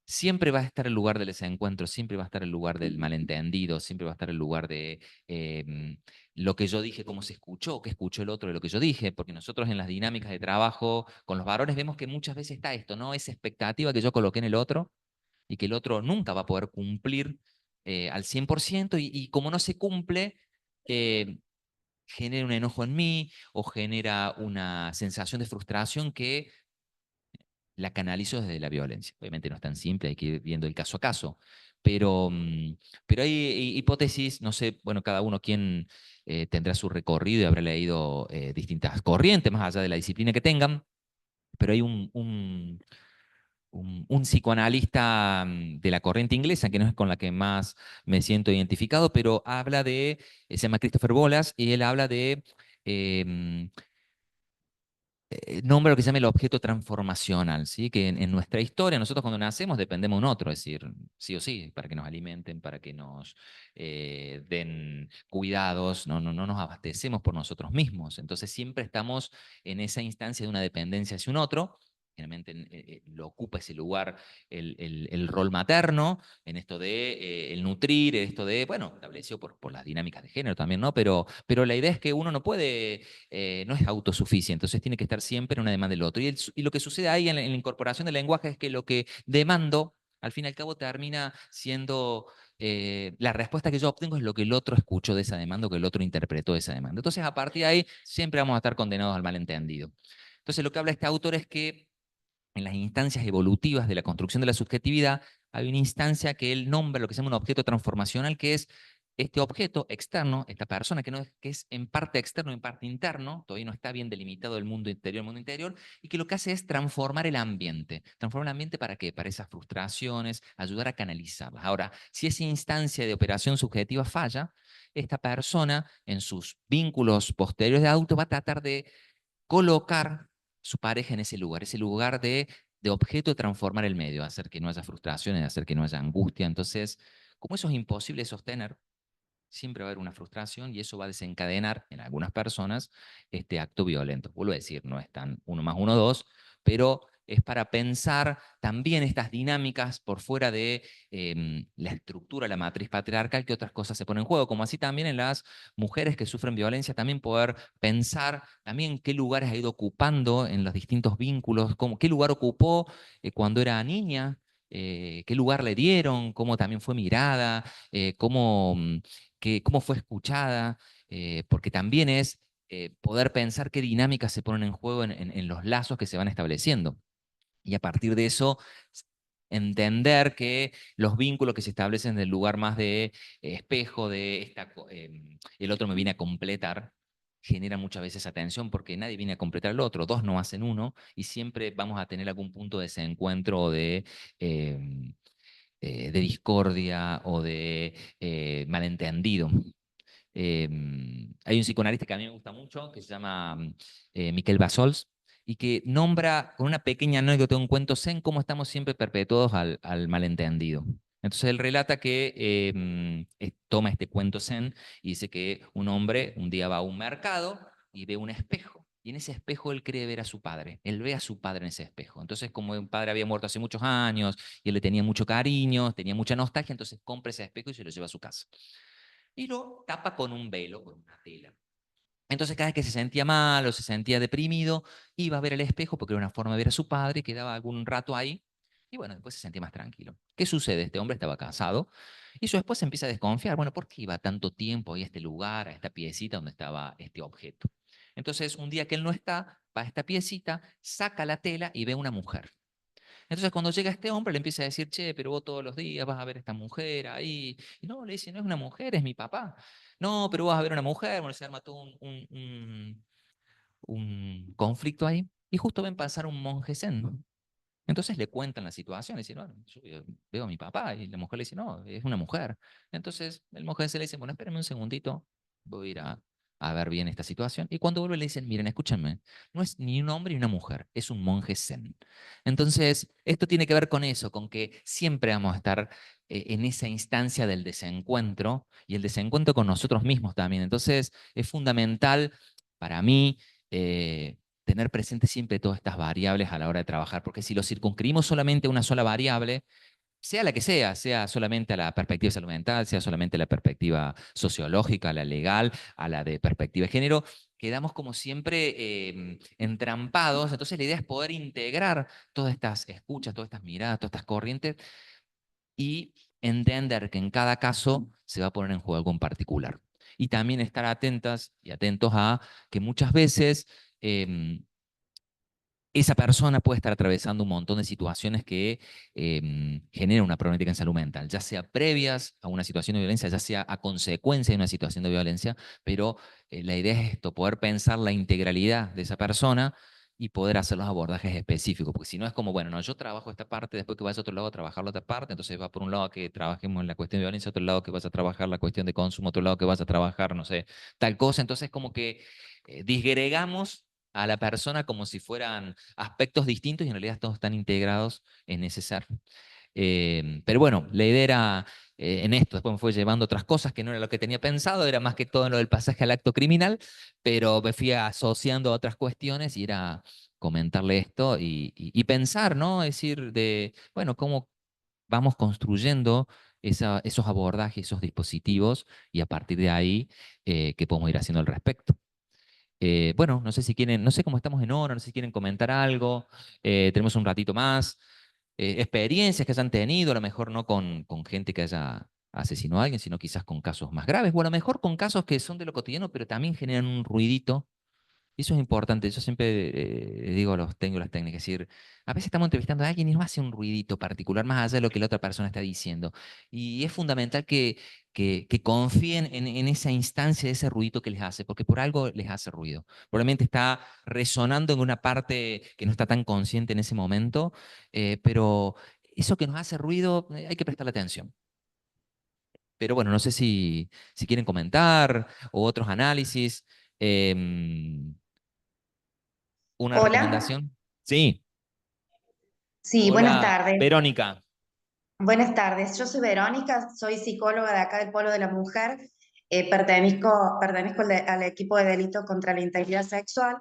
Speaker 1: siempre va a estar el lugar del desencuentro, siempre va a estar el lugar del malentendido, siempre va a estar el lugar de lo que yo dije, cómo se escuchó, qué escuchó el otro de lo que yo dije, porque nosotros en las dinámicas de trabajo con los varones vemos que muchas veces está esto, ¿no? Esa expectativa que yo coloqué en el otro y que el otro nunca va a poder cumplir al 100%, y como no se cumple, genera un enojo en mí o genera una sensación de frustración que la canalizo desde la violencia. Obviamente no es tan simple, hay que ir viendo el caso a caso, pero, pero hay hipótesis, no sé, bueno, cada uno quien tendrá su recorrido y habrá leído distintas corrientes, más allá de la disciplina que tengan, pero hay un psicoanalista de la corriente inglesa, que no es con la que más me siento identificado, pero habla de, se llama Christopher Bolas, y él habla de em, nombra lo que se llama el objeto transformacional, ¿sí? Que en nuestra historia, nosotros cuando nacemos dependemos de un otro, es decir, sí o sí, para que nos alimenten, para que nos den cuidados, no nos abastecemos por nosotros mismos. Entonces siempre estamos en esa instancia de una dependencia hacia un otro. Generalmente lo ocupa ese lugar el rol materno, en esto de el nutrir, esto de, bueno, establecido por las dinámicas de género también, ¿no? Pero la idea es que uno no puede no es autosuficiente, entonces tiene que estar siempre en una demanda del otro. Y lo que sucede ahí en la incorporación del lenguaje es que lo que demando, al fin y al cabo, termina siendo la respuesta que yo obtengo es lo que el otro escuchó de esa demanda, o que el otro interpretó de esa demanda. Entonces, a partir de ahí, siempre vamos a estar condenados al malentendido. Entonces, lo que habla este autor es que en las instancias evolutivas de la construcción de la subjetividad, hay una instancia que él nombra lo que se llama un objeto transformacional, que es este objeto externo, esta persona que, no es, que es en parte externo, en parte interno, todavía no está bien delimitado el mundo interior, y que lo que hace es transformar el ambiente. ¿Transformar el ambiente para qué? Para esas frustraciones, ayudar a canalizarlas. Ahora, si esa instancia de operación subjetiva falla, esta persona en sus vínculos posteriores de adulto va a tratar de colocar su pareja en ese lugar de objeto de transformar el medio, hacer que no haya frustraciones, hacer que no haya angustia. Entonces, como eso es imposible de sostener, siempre va a haber una frustración y eso va a desencadenar en algunas personas este acto violento. Vuelvo a decir, no es tan 1 más 1, 2, pero es para pensar también estas dinámicas por fuera de la estructura, la matriz patriarcal, que otras cosas se ponen en juego, como así también en las mujeres que sufren violencia, también poder pensar también qué lugares ha ido ocupando en los distintos vínculos, qué lugar ocupó cuando era niña, qué lugar le dieron, cómo también fue mirada, cómo fue escuchada, porque también es poder pensar qué dinámicas se ponen en juego en los lazos que se van estableciendo. Y a partir de eso, entender que los vínculos que se establecen del lugar más de espejo, de el otro me viene a completar, genera muchas veces esa tensión porque nadie viene a completar al otro, dos no hacen uno, y siempre vamos a tener algún punto de desencuentro o de discordia o de malentendido. Hay un psicoanalista que a mí me gusta mucho, que se llama Miquel Bassols, y que nombra con una pequeña anécdota, un cuento zen, cómo estamos siempre perpetuados al malentendido. Entonces él relata que toma este cuento zen y dice que un hombre un día va a un mercado y ve un espejo. Y en ese espejo él cree ver a su padre. Él ve a su padre en ese espejo. Entonces, como un padre había muerto hace muchos años y él le tenía mucho cariño, tenía mucha nostalgia, entonces compra ese espejo y se lo lleva a su casa y lo tapa con un velo, con una tela. Entonces cada vez que se sentía mal o se sentía deprimido, iba a ver el espejo porque era una forma de ver a su padre, quedaba algún rato ahí Y bueno, después se sentía más tranquilo. ¿Qué sucede? Este hombre estaba casado y su esposa empieza a desconfiar. Bueno, ¿por qué iba tanto tiempo ahí a este lugar, a esta piecita donde estaba este objeto? Entonces, un día que él no está, va a esta piecita, saca la tela y ve una mujer. Entonces, cuando llega este hombre, le empieza a decir, che, pero vos todos los días vas a ver a esta mujer ahí. Y no, le dice, no es una mujer, es mi papá. No, pero vas a ver una mujer. Bueno, se arma todo un conflicto ahí. Y justo ven pasar un monje zen. Entonces le cuentan la situación, le dicen, no, yo veo a mi papá, y la mujer le dice, no, es una mujer. Entonces el monje se le dice, bueno, espérenme un segundito, voy a ir a ver bien esta situación. Y cuando vuelve le dicen, miren, escúchenme, no es ni un hombre ni una mujer, es un monje zen. Entonces, esto tiene que ver con eso, con que siempre vamos a estar en esa instancia del desencuentro y el desencuentro con nosotros mismos también. Entonces, es fundamental para mí tener presente siempre todas estas variables a la hora de trabajar, porque si lo circunscribimos solamente a una sola variable, sea la que sea solamente a la perspectiva de salud mental, sea solamente a la perspectiva sociológica, a la legal, a la de perspectiva de género, quedamos como siempre entrampados. Entonces la idea es poder integrar todas estas escuchas, todas estas miradas, todas estas corrientes y entender que en cada caso se va a poner en juego algo en particular. Y también estar atentas y atentos a que muchas veces esa persona puede estar atravesando un montón de situaciones que generan una problemática en salud mental, ya sea previas a una situación de violencia, ya sea a consecuencia de una situación de violencia, pero la idea es esto, poder pensar la integralidad de esa persona y poder hacer los abordajes específicos, porque si no es como, bueno, no, yo trabajo esta parte, después que vayas a otro lado a trabajar la otra parte, entonces va por un lado que trabajemos en la cuestión de violencia, otro lado que vas a trabajar la cuestión de consumo, otro lado que vas a trabajar, no sé, tal cosa, entonces como que disgregamos a la persona como si fueran aspectos distintos y en realidad todos están integrados en ese ser. Pero bueno, la idea era en esto, después me fue llevando otras cosas que no era lo que tenía pensado, era más que todo en lo del pasaje al acto criminal, pero me fui asociando a otras cuestiones y era comentarle esto y pensar, ¿no? Es decir, de, bueno, cómo vamos construyendo esos abordajes, esos dispositivos y a partir de ahí, qué podemos ir haciendo al respecto. Bueno, no sé si quieren, no sé cómo estamos en hora, no sé si quieren comentar algo, tenemos un ratito más, experiencias que hayan tenido, a lo mejor no con gente que haya asesinado a alguien, sino quizás con casos más graves, o a lo mejor con casos que son de lo cotidiano, pero también generan un ruidito. Y eso es importante, yo siempre digo tengo las técnicas, es decir, a veces estamos entrevistando a alguien y no hace un ruidito particular más allá de lo que la otra persona está diciendo. Y es fundamental que confíen en esa instancia, de ese ruidito que les hace, porque por algo les hace ruido. Probablemente está resonando en una parte que no está tan consciente en ese momento, pero eso que nos hace ruido hay que prestarle atención. Pero bueno, no sé si quieren comentar o otros análisis. em, ¿Una
Speaker 8: Hola,
Speaker 1: recomendación? Sí.
Speaker 8: sí, buenas
Speaker 1: Hola,
Speaker 8: tardes.
Speaker 1: Verónica.
Speaker 8: Buenas tardes, yo soy Verónica, soy psicóloga de acá del Polo de la Mujer, pertenezco al equipo de delitos contra la integridad sexual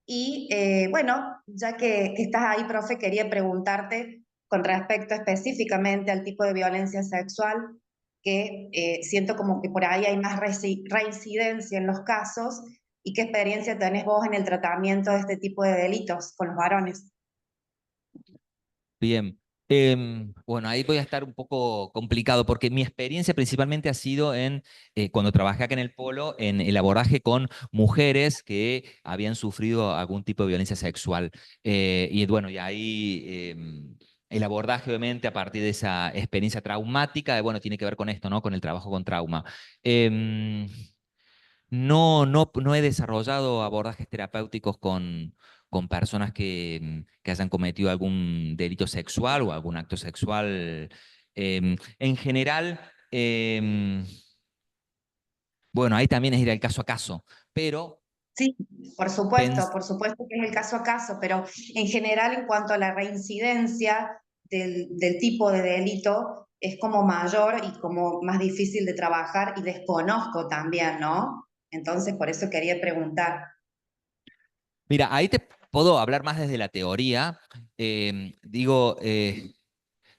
Speaker 8: y bueno, ya que estás ahí, profe, quería preguntarte con respecto específicamente al tipo de violencia sexual, que siento como que por ahí hay más reincidencia en los casos y qué experiencia tenés vos en el tratamiento de este tipo de delitos con los varones.
Speaker 1: Bien. Bueno, ahí voy a estar un poco complicado porque mi experiencia principalmente ha sido cuando trabajé acá en el Polo, en el abordaje con mujeres que habían sufrido algún tipo de violencia sexual. Y bueno, y ahí el abordaje, obviamente, a partir de esa experiencia traumática, bueno, tiene que ver con esto, ¿no? Con el trabajo con trauma. Em, no he desarrollado abordajes terapéuticos con personas que hayan cometido algún delito sexual o algún acto sexual. En general, bueno, ahí también es ir al caso a caso, pero
Speaker 8: Sí,
Speaker 1: pens-
Speaker 8: por supuesto que es el caso a caso, pero en general en cuanto a la reincidencia del tipo de delito es como mayor y como más difícil de trabajar y desconozco también, ¿no? Entonces por eso quería preguntar.
Speaker 1: mira, ahí te puedo hablar más desde la teoría. Digo,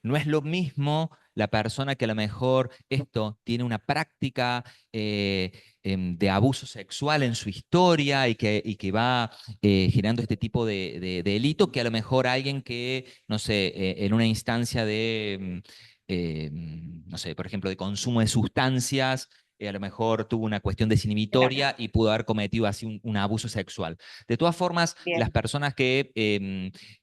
Speaker 1: no es lo mismo la persona que a lo mejor esto tiene una práctica de abuso sexual en su historia y que va generando este tipo de delito, que a lo mejor alguien que, no sé, en una instancia de, no sé, por ejemplo, de consumo de sustancias, a lo mejor tuvo una cuestión desinhibitoria y pudo haber cometido así un abuso sexual. De todas formas, las
Speaker 8: Bien.
Speaker 1: personas que,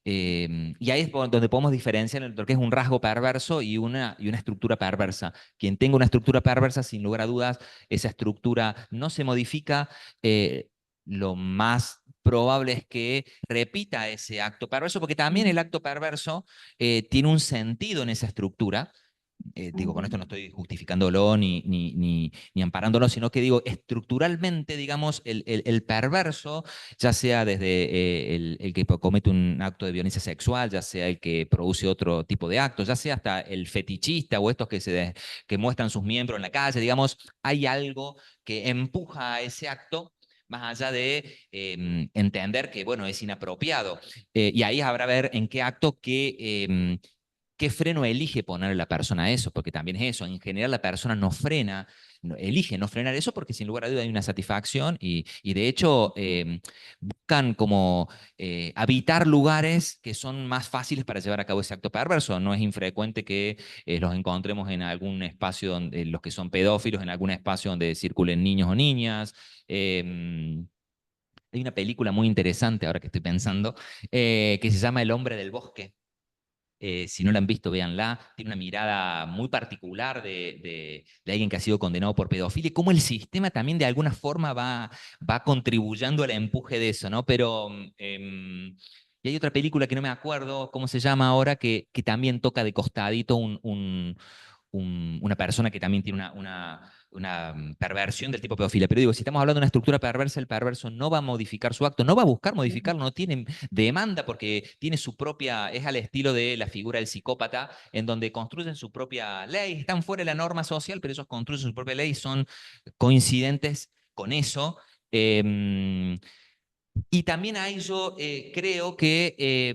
Speaker 1: y ahí es donde podemos diferenciar entre lo que es un rasgo perverso y una estructura perversa. Quien tenga una estructura perversa, sin lugar a dudas, esa estructura no se modifica, lo más probable es que repita ese acto perverso, porque también el acto perverso tiene un sentido en esa estructura. Digo, con esto no estoy justificándolo ni amparándolo, sino que digo, estructuralmente, digamos, el perverso, ya sea desde el que comete un acto de violencia sexual, ya sea el que produce otro tipo de actos, ya sea hasta el fetichista o estos que muestran sus miembros en la calle, digamos, hay algo que empuja a ese acto más allá de entender que, bueno, es inapropiado. Y ahí habrá ver en qué acto, qué freno elige ponerle la persona a eso, porque también es eso, en general la persona no frena, elige no frenar eso porque sin lugar a duda hay una satisfacción y de hecho buscan como habitar lugares que son más fáciles para llevar a cabo ese acto perverso. No es infrecuente que los encontremos en algún espacio donde los que son pedófilos, en algún espacio donde circulen niños o niñas. Hay una película muy interesante ahora que estoy pensando, que se llama El hombre del bosque. Si no la han visto, véanla. Tiene una mirada muy particular de alguien que ha sido condenado por pedofilia y cómo el sistema también de alguna forma va contribuyendo al empuje de eso, ¿no? Pero, y hay otra película que no me acuerdo cómo se llama ahora, que también toca de costadito una persona que también tiene una perversión del tipo pedofilia. Pero digo, si estamos hablando de una estructura perversa, el perverso no va a modificar su acto, no va a buscar modificarlo, no tiene demanda porque tiene su propia, es al estilo de la figura del psicópata, en donde construyen su propia ley, están fuera de la norma social, pero ellos construyen su propia ley y son coincidentes con eso. Eh, y también ahí yo creo que,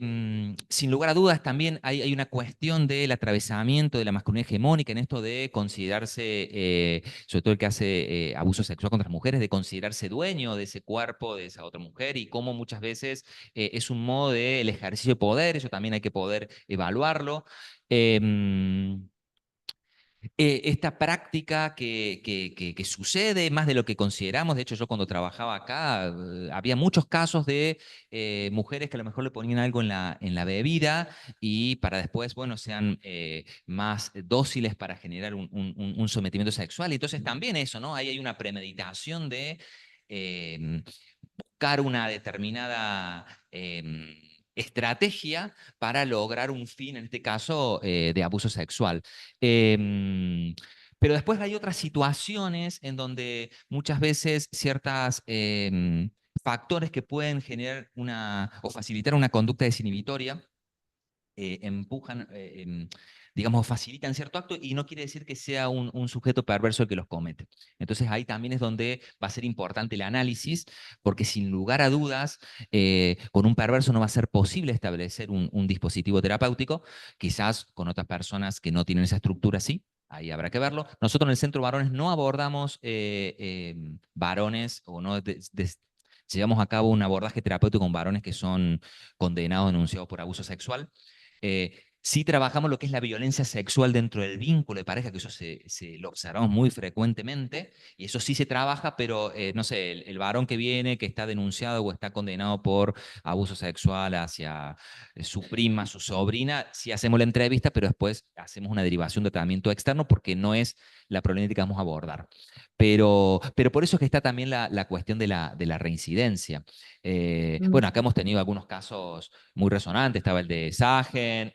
Speaker 1: sin lugar a dudas, también hay una cuestión del atravesamiento de la masculinidad hegemónica en esto de considerarse, sobre todo el que hace abuso sexual contra las mujeres, de considerarse dueño de ese cuerpo, de esa otra mujer, y cómo muchas veces es un modo del ejercicio de poder, eso también hay que poder evaluarlo. Em, esta práctica que sucede más de lo que consideramos. De hecho, yo cuando trabajaba acá, había muchos casos de mujeres que a lo mejor le ponían algo en la bebida y para después, bueno, sean más dóciles para generar un sometimiento sexual. Y entonces también eso, ¿no? Ahí hay una premeditación de buscar una determinada estrategia para lograr un fin, en este caso, de abuso sexual. Em, pero después hay otras situaciones en donde muchas veces ciertos factores que pueden generar o facilitar una conducta desinhibitoria empujan, digamos, facilitan cierto acto y no quiere decir que sea un sujeto perverso el que los comete. Entonces ahí también es donde va a ser importante el análisis, porque sin lugar a dudas, con un perverso no va a ser posible establecer un dispositivo terapéutico, quizás con otras personas que no tienen esa estructura sí. Ahí habrá que verlo. Nosotros en el Centro Varones no abordamos varones o no llevamos a cabo un abordaje terapéutico con varones que son condenados, denunciados por abuso sexual. Sí trabajamos lo que es la violencia sexual dentro del vínculo de pareja, que eso lo observamos muy frecuentemente, y eso sí se trabaja, pero no sé, el varón que viene, que está denunciado o está condenado por abuso sexual hacia su prima, su sobrina, sí hacemos la entrevista, pero después hacemos una derivación de tratamiento externo porque no es la problemática que vamos a abordar. Pero por eso es que está también la cuestión de la reincidencia. Bueno, acá hemos tenido algunos casos muy resonantes, estaba el de Sagen,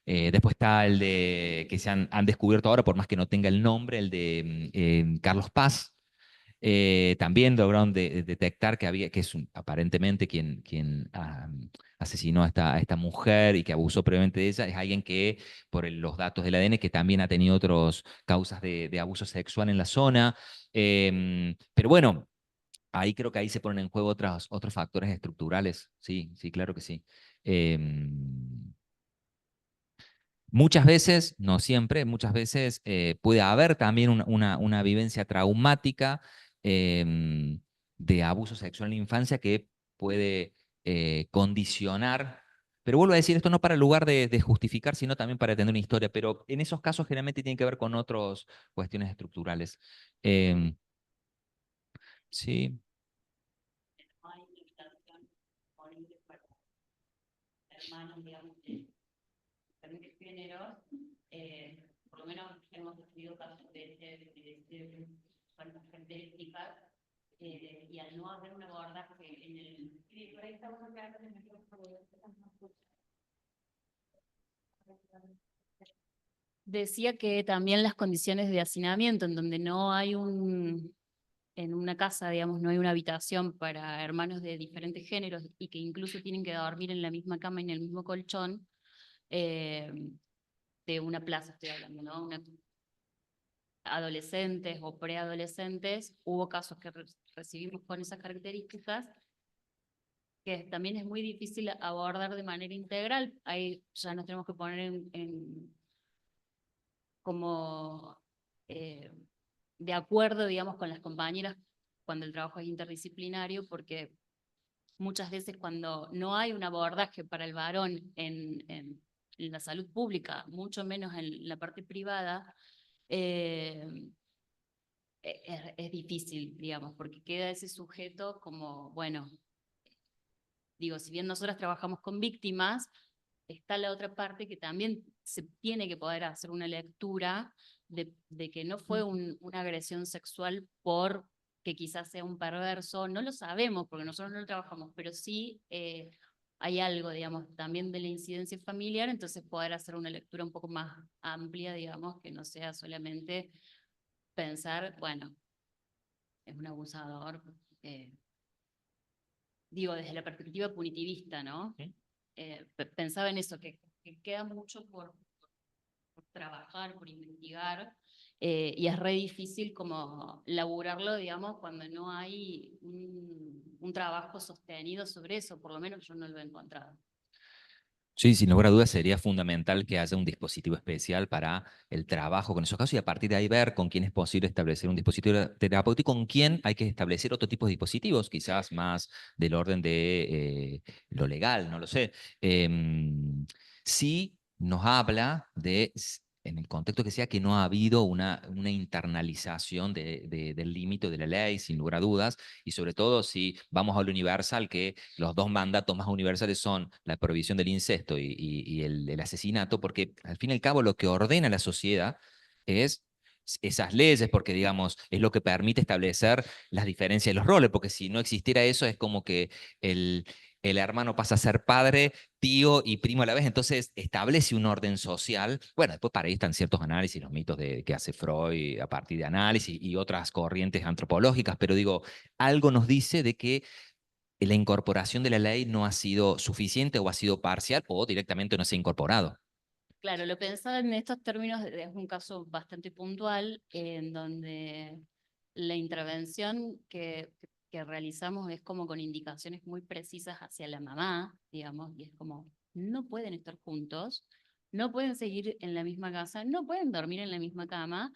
Speaker 1: después está el de que han descubierto ahora, por más que no tenga el nombre, el de Carlos Paz. También lograron detectar que es aparentemente quien asesinó a esta mujer y que abusó previamente de ella, es alguien que, por los datos del ADN, que también ha tenido otras causas de abuso sexual en la zona. Pero bueno, ahí creo que ahí se ponen en juego otros factores estructurales. Sí, sí, claro que sí. Em, Muchas veces, no siempre, muchas veces puede haber también una vivencia traumática de abuso sexual en la infancia que puede condicionar, pero vuelvo a decir esto no para el lugar de justificar, sino también para tener una historia, pero en esos casos generalmente tiene que ver con otras cuestiones estructurales. Em, sí.
Speaker 9: Hermanos, digamos, de diferentes géneros, por lo menos hemos recibido casos de personas características, y al no haber un abordaje en el... Sí, por ahí estamos acá, decía que también las condiciones de hacinamiento, en donde no hay en una casa, digamos, no hay una habitación para hermanos de diferentes géneros y que incluso tienen que dormir en la misma cama y en el mismo colchón, de una plaza estoy hablando, ¿no? Adolescentes o preadolescentes, hubo casos que recibimos con esas características, que también es muy difícil abordar de manera integral. Ahí ya nos tenemos que poner como de acuerdo, digamos, con las compañeras cuando el trabajo es interdisciplinario, porque muchas veces cuando no hay un abordaje para el varón en la salud pública, mucho menos en la parte privada, es difícil, digamos, porque queda ese sujeto como, bueno, digo, si bien nosotras trabajamos con víctimas, está la otra parte que también se tiene que poder hacer una lectura de que no fue una agresión sexual por que quizás sea un perverso, no lo sabemos porque nosotros no lo trabajamos, pero sí hay algo, digamos, también de la incidencia familiar, entonces poder hacer una lectura un poco más amplia, digamos, que no sea solamente pensar, bueno, es un abusador, digo, desde la perspectiva punitivista, ¿no?
Speaker 1: ¿Sí?
Speaker 9: Pensaba en eso, que queda mucho por trabajar, por investigar, y es re difícil como laburarlo, digamos, cuando no hay un trabajo sostenido sobre eso, por lo menos yo no lo he encontrado.
Speaker 1: Sí, sin lugar a dudas sería fundamental que haya un dispositivo especial para el trabajo con esos casos y a partir de ahí ver con quién es posible establecer un dispositivo terapéutico, con quién hay que establecer otro tipo de dispositivos, quizás más del orden de lo legal, no lo sé. Sí nos habla de, en el contexto que sea, que no ha habido una internalización del límite de la ley, sin lugar a dudas, y sobre todo si vamos a lo universal, que los dos mandatos más universales son la prohibición del incesto y el asesinato, porque al fin y al cabo lo que ordena la sociedad es esas leyes, porque digamos, es lo que permite establecer las diferencias de los roles, porque si no existiera eso es como que el hermano pasa a ser padre, tío y primo a la vez, entonces establece un orden social. Bueno, después para ahí están ciertos análisis, los mitos que hace Freud a partir de análisis y otras corrientes antropológicas, pero digo, algo nos dice de que la incorporación de la ley no ha sido suficiente o ha sido parcial o directamente no se ha incorporado.
Speaker 9: Claro, lo pensaba en estos términos, es un caso bastante puntual en donde la intervención que realizamos es como con indicaciones muy precisas hacia la mamá, digamos, y es como, no pueden estar juntos, no pueden seguir en la misma casa, no pueden dormir en la misma cama,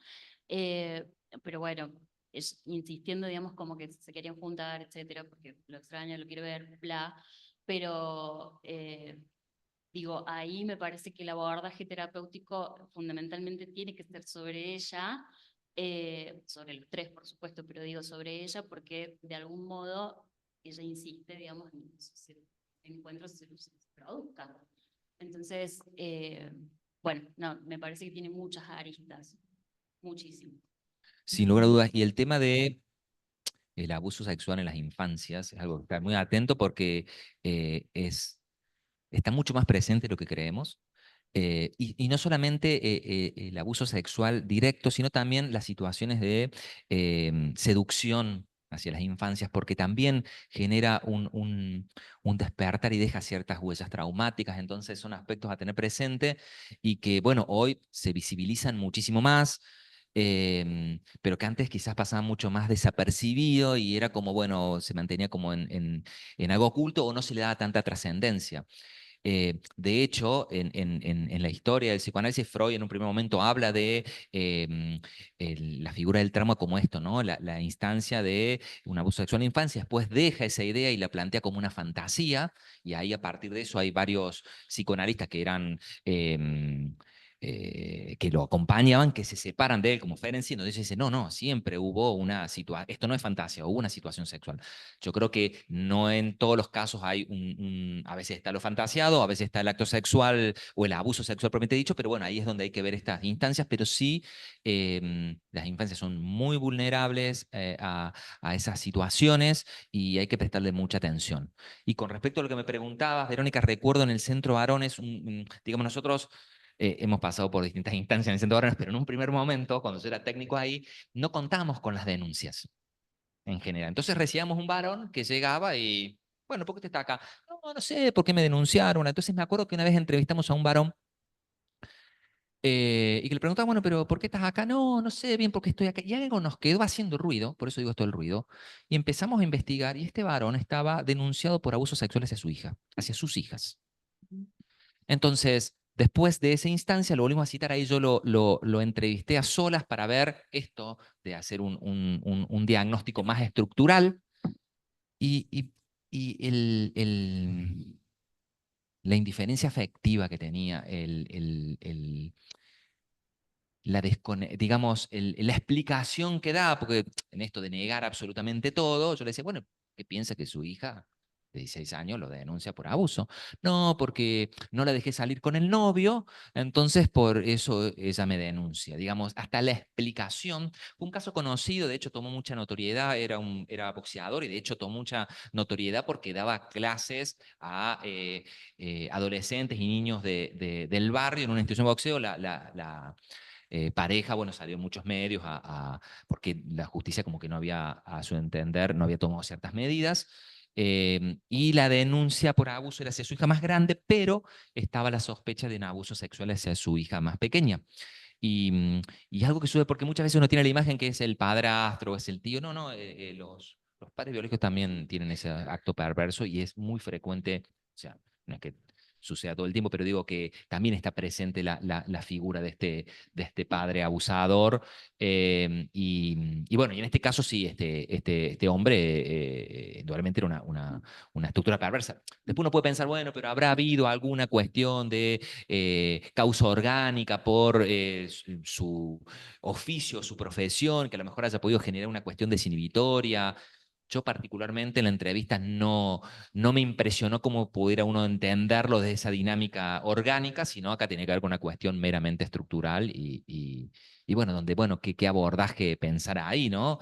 Speaker 9: eh, pero bueno, insistiendo, digamos, como que se querían juntar, etcétera, porque lo extraño, lo quiero ver, bla, pero... digo, ahí me parece que el abordaje terapéutico fundamentalmente tiene que ser sobre ella, sobre los tres, por supuesto, pero digo sobre ella porque de algún modo ella insiste, digamos, en que esos encuentros se produzcan. Entonces, bueno, no, me parece que tiene muchas aristas, muchísimo.
Speaker 1: Sin lugar a dudas. Y el tema de el abuso sexual en las infancias es algo que está muy atento porque está mucho más presente de lo que creemos. Y no solamente el abuso sexual directo, sino también las situaciones de seducción hacia las infancias, porque también genera un despertar y deja ciertas huellas traumáticas, entonces son aspectos a tener presente y que, bueno, hoy se visibilizan muchísimo más, pero que antes quizás pasaba mucho más desapercibido y era como, bueno, se mantenía como en algo oculto o no se le daba tanta trascendencia. De hecho, en la historia del psicoanálisis, Freud en un primer momento habla de la figura del trauma como esto, ¿no? La instancia de un abuso sexual en la infancia, después deja esa idea y la plantea como una fantasía, y ahí a partir de eso hay varios psicoanalistas que eran... que lo acompañaban, que se separan de él, como Ferenczi, entonces dice, no, no, siempre hubo una situación, esto no es fantasía, hubo una situación sexual. Yo creo que no en todos los casos hay a veces está lo fantasiado, a veces está el acto sexual o el abuso sexual propiamente dicho, pero bueno, ahí es donde hay que ver estas instancias, pero sí, las infancias son muy vulnerables a esas situaciones y hay que prestarle mucha atención. Y con respecto a lo que me preguntabas, Verónica, recuerdo en el Centro Varones, digamos, nosotros hemos pasado por distintas instancias en el Centro Varones, pero en un primer momento, cuando yo era técnico ahí, no contábamos con las denuncias en general. Entonces recibíamos un varón que llegaba y, bueno, ¿por qué usted está acá? No, no sé, ¿por qué me denunciaron? Entonces me acuerdo que una vez entrevistamos a un varón y que le preguntaba, bueno, pero ¿por qué estás acá? No, no sé bien por qué estoy acá. Y algo nos quedó haciendo ruido, por eso digo esto del ruido, y empezamos a investigar y este varón estaba denunciado por abusos sexuales hacia su hija, hacia sus hijas. Entonces, después de esa instancia, lo volvimos a citar ahí, yo lo entrevisté a solas para ver esto de hacer un diagnóstico más estructural y la indiferencia afectiva que tenía, digamos, la explicación que da, porque en esto de negar absolutamente todo, yo le decía, bueno, ¿qué piensa que su hija de 16 años lo denuncia por abuso? No, porque no la dejé salir con el novio, entonces por eso ella me denuncia. Digamos, hasta la explicación. Fue un caso conocido, de hecho tomó mucha notoriedad, era boxeador y de hecho tomó mucha notoriedad porque daba clases a adolescentes y niños del barrio en una institución de boxeo. La pareja, bueno, salió en muchos medios porque la justicia como que no había, a su entender, no había tomado ciertas medidas. Y la denuncia por abuso era hacia su hija más grande, pero estaba la sospecha de un abuso sexual hacia su hija más pequeña. Y algo que sucede, porque muchas veces uno tiene la imagen que es el padrastro, es el tío. No, no, los padres biológicos también tienen ese acto perverso y es muy frecuente, o sea, no es que suceda todo el tiempo, pero digo que también está presente la figura de este padre abusador. Y bueno, y en este caso sí, este hombre indudablemente era una estructura perversa. Después uno puede pensar, bueno, pero habrá habido alguna cuestión de causa orgánica por su oficio, su profesión, que a lo mejor haya podido generar una cuestión desinhibitoria. Yo particularmente en la entrevista no me impresionó cómo pudiera uno entenderlo de esa dinámica orgánica, sino acá tiene que ver con una cuestión meramente estructural y bueno, donde, bueno, qué abordaje pensar ahí, ¿no?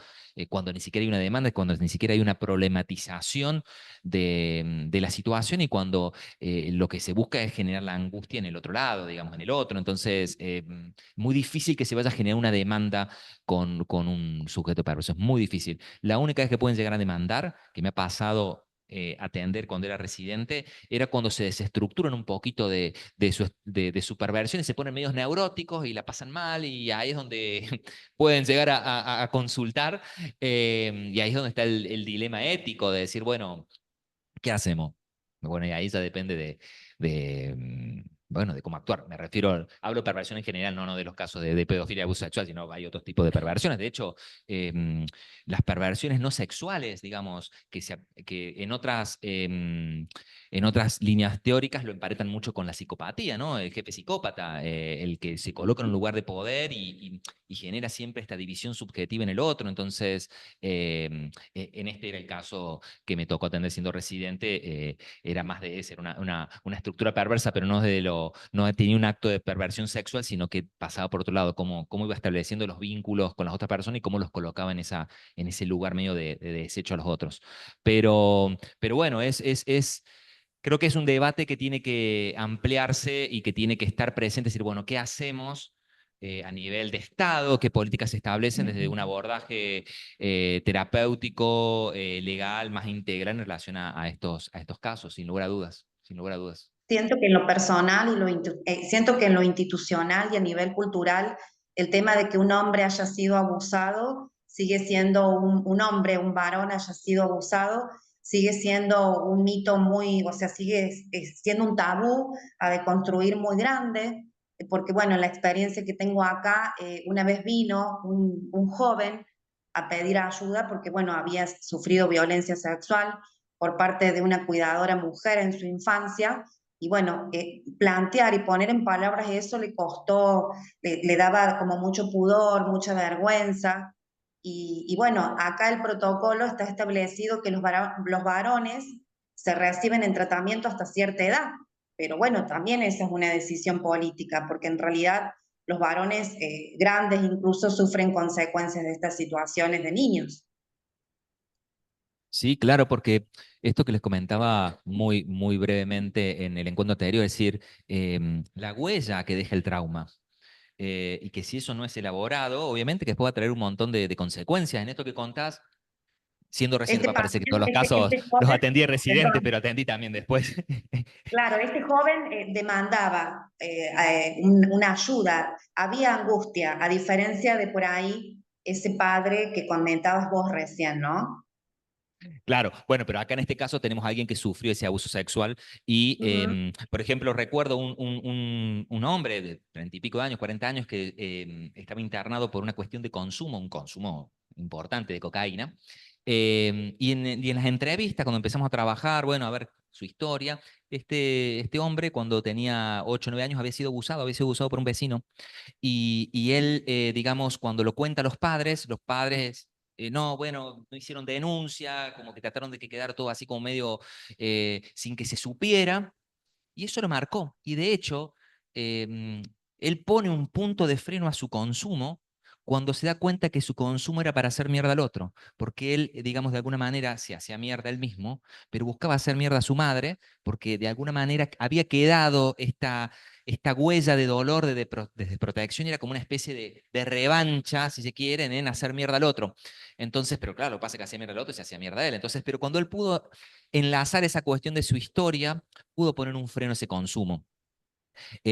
Speaker 1: Cuando ni siquiera hay una demanda, cuando ni siquiera hay una problematización de la situación y cuando lo que se busca es generar la angustia en el otro lado, digamos, en el otro. Entonces, muy difícil que se vaya a generar una demanda con un sujeto perverso, es muy difícil. La única vez que pueden llegar a demandar, que me ha pasado atender cuando era residente, era cuando se desestructuran un poquito de su perversión y se ponen medios neuróticos y la pasan mal y ahí es donde pueden llegar a consultar y ahí es donde está el dilema ético de decir, bueno, ¿qué hacemos? Bueno, y ahí ya depende bueno, de cómo actuar. Me refiero, hablo de perversión en general, no de los casos de pedofilia y abuso sexual, sino hay otros tipos de perversiones. De hecho, las perversiones no sexuales, digamos, que en otras líneas teóricas lo emparentan mucho con la psicopatía, ¿no? El jefe psicópata, el que se coloca en un lugar de poder y genera siempre esta división subjetiva en el otro. Entonces, en este era el caso que me tocó atender siendo residente, era más de ese, era una estructura perversa, pero no tenía un acto de perversión sexual, sino que pasaba por otro lado, cómo iba estableciendo los vínculos con las otras personas y cómo los colocaba en ese lugar medio de desecho a los otros. Pero bueno, creo que es un debate que tiene que ampliarse y que tiene que estar presente, es decir, bueno, ¿qué hacemos? A nivel de Estado, qué políticas se establecen desde un abordaje terapéutico, legal, más integral en relación a estos casos, sin lugar a dudas, sin lugar a dudas.
Speaker 8: Siento que en lo personal siento que en lo institucional y a nivel cultural, el tema de que un hombre haya sido abusado sigue siendo un hombre, un varón haya sido abusado, sigue siendo un mito muy, o sea, sigue siendo un tabú a deconstruir muy grande, porque bueno, la experiencia que tengo acá, una vez vino un joven a pedir ayuda porque bueno, había sufrido violencia sexual por parte de una cuidadora mujer en su infancia, y bueno, plantear y poner en palabras eso le costó, le daba como mucho pudor, mucha vergüenza. Y bueno, acá el protocolo está establecido que los varones se reciben en tratamiento hasta cierta edad, pero bueno, también esa es una decisión política, porque en realidad los varones grandes incluso sufren consecuencias de estas situaciones de niños.
Speaker 1: Sí, claro, porque esto que les comentaba muy, muy brevemente en el encuentro anterior, es decir, la huella que deja el trauma. Y que si eso no es elaborado, obviamente que después va a traer un montón de consecuencias. En esto que contás, siendo
Speaker 8: Este
Speaker 1: reciente, parece que todos los
Speaker 8: paciente,
Speaker 1: casos
Speaker 8: este
Speaker 1: los
Speaker 8: joven,
Speaker 1: atendí de residente,
Speaker 8: perdón,
Speaker 1: pero atendí también después.
Speaker 8: claro, este joven demandaba una ayuda, había angustia, a diferencia de por ahí ese padre que comentabas vos recién, ¿no?
Speaker 1: Claro, bueno, pero acá en este caso tenemos a alguien que sufrió ese abuso sexual y,
Speaker 8: Ujú.
Speaker 1: por ejemplo, recuerdo un hombre de 30 y pico de años, 40 años, que estaba internado por una cuestión de consumo, un consumo importante de cocaína. Y en las entrevistas, cuando empezamos a trabajar, bueno, a ver su historia, este hombre cuando tenía 8 o 9 años había sido abusado por un vecino y él, digamos, cuando lo cuenta a los padres, no, bueno, no hicieron denuncia, como que trataron de que quedara todo así como medio sin que se supiera, y eso lo marcó. Y de hecho, él pone un punto de freno a su consumo cuando se da cuenta que su consumo era para hacer mierda al otro, porque él, digamos, de alguna manera se hacía mierda él mismo, pero buscaba hacer mierda a su madre, porque de alguna manera había quedado esta huella de dolor, de desprotección, y era como una especie de revancha, si se quieren, en hacer mierda al otro. Entonces, pero claro, lo que pasa es que hacía mierda al otro y se hacía mierda a él. Entonces, pero cuando él pudo enlazar esa cuestión de su historia, pudo poner un freno a ese consumo.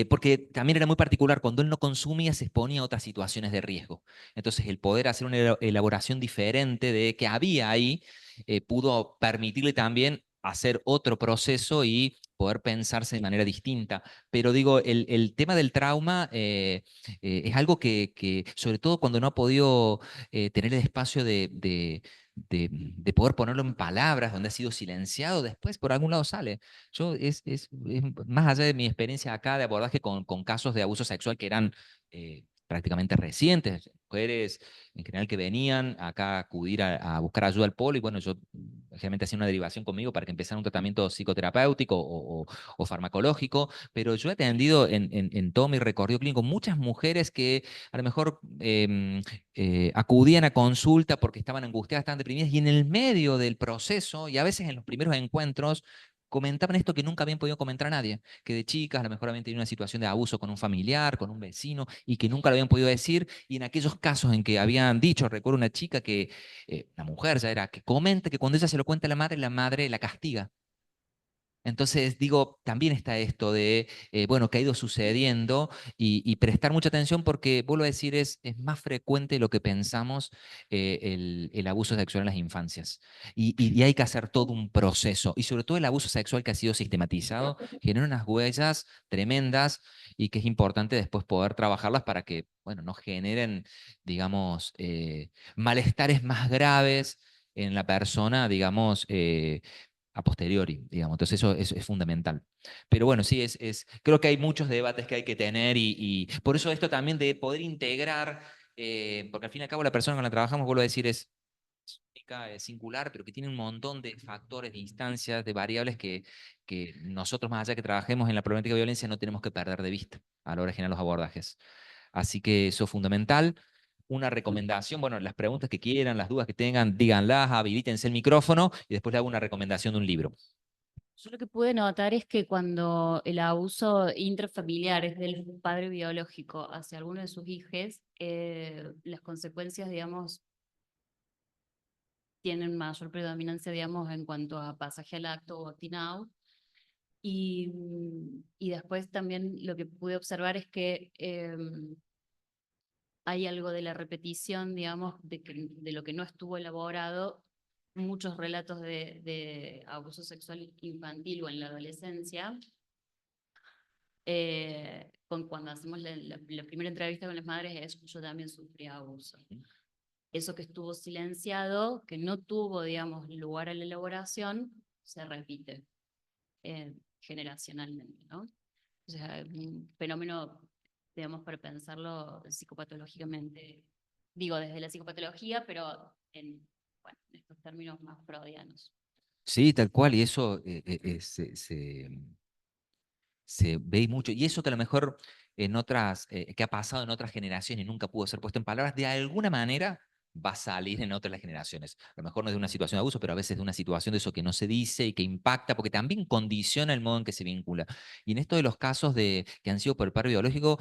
Speaker 1: Porque también era muy particular, cuando él no consumía se exponía a otras situaciones de riesgo. Entonces el poder hacer una elaboración diferente de que había ahí, pudo permitirle también hacer otro proceso y poder pensarse de manera distinta. Pero digo, el tema del trauma es algo que, sobre todo cuando no ha podido tener el espacio de poder ponerlo en palabras, donde ha sido silenciado, después por algún lado sale. Yo es más allá de mi experiencia acá de abordaje con casos de abuso sexual que eran prácticamente recientes, mujeres en general que venían acá a acudir a buscar ayuda al polo, y bueno, yo generalmente hacía una derivación conmigo para que empezara un tratamiento psicoterapéutico o farmacológico, pero yo he atendido en todo mi recorrido clínico muchas mujeres que a lo mejor acudían a consulta porque estaban angustiadas, estaban deprimidas, y en el medio del proceso, y a veces en los primeros encuentros, comentaban esto que nunca habían podido comentar a nadie, que de chicas a lo mejor habían tenido una situación de abuso con un familiar, con un vecino, y que nunca lo habían podido decir, y en aquellos casos en que habían dicho, recuerdo una chica que, la mujer ya era, que comenta que cuando ella se lo cuenta a la madre la castiga. Entonces, digo, también está esto de, bueno, que ha ido sucediendo y prestar mucha atención porque, vuelvo a decir, es más frecuente de lo que pensamos el abuso sexual en las infancias. Y hay que hacer todo un proceso. Y sobre todo el abuso sexual que ha sido sistematizado genera unas huellas tremendas y que es importante después poder trabajarlas para que, bueno, no generen, digamos, malestares más graves en la persona, digamos, a posteriori, digamos. Entonces eso es fundamental. Pero bueno, sí, creo que hay muchos debates que hay que tener y por eso esto también de poder integrar, porque al fin y al cabo la persona con la que trabajamos, vuelvo a decir, es única, es singular, pero que tiene un montón de factores, de instancias, de variables que nosotros, más allá que trabajemos en la problemática de violencia, no tenemos que perder de vista a la hora de generar los abordajes. Así que eso es fundamental. Una recomendación, bueno, las preguntas que quieran, las dudas que tengan, díganlas, habilítense el micrófono y después le hago una recomendación de un libro.
Speaker 9: Yo lo que pude notar es que cuando el abuso intrafamiliar es del padre biológico hacia alguno de sus hijos, las consecuencias, digamos, tienen mayor predominancia, digamos, en cuanto a pasaje al acto o acting out. Y después también lo que pude observar es que hay algo de la repetición, digamos, de lo que no estuvo elaborado muchos relatos de abuso sexual infantil o en la adolescencia, cuando hacemos la primera entrevista con las madres es: yo también sufrí abuso. Eso que estuvo silenciado, que no tuvo, digamos, lugar a la elaboración, se repite generacionalmente, ¿no? O sea, un fenómeno, digamos, para pensarlo psicopatológicamente, digo, desde la psicopatología, pero en, bueno, en estos términos más freudianos.
Speaker 1: Sí, tal cual, y eso se ve mucho. Y eso que a lo mejor en otras, que ha pasado en otras generaciones y nunca pudo ser puesto en palabras, de alguna manera va a salir en otras generaciones. A lo mejor no es de una situación de abuso, pero a veces de una situación de eso que no se dice y que impacta, porque también condiciona el modo en que se vincula. Y en esto de los casos que han sido por el paro biológico,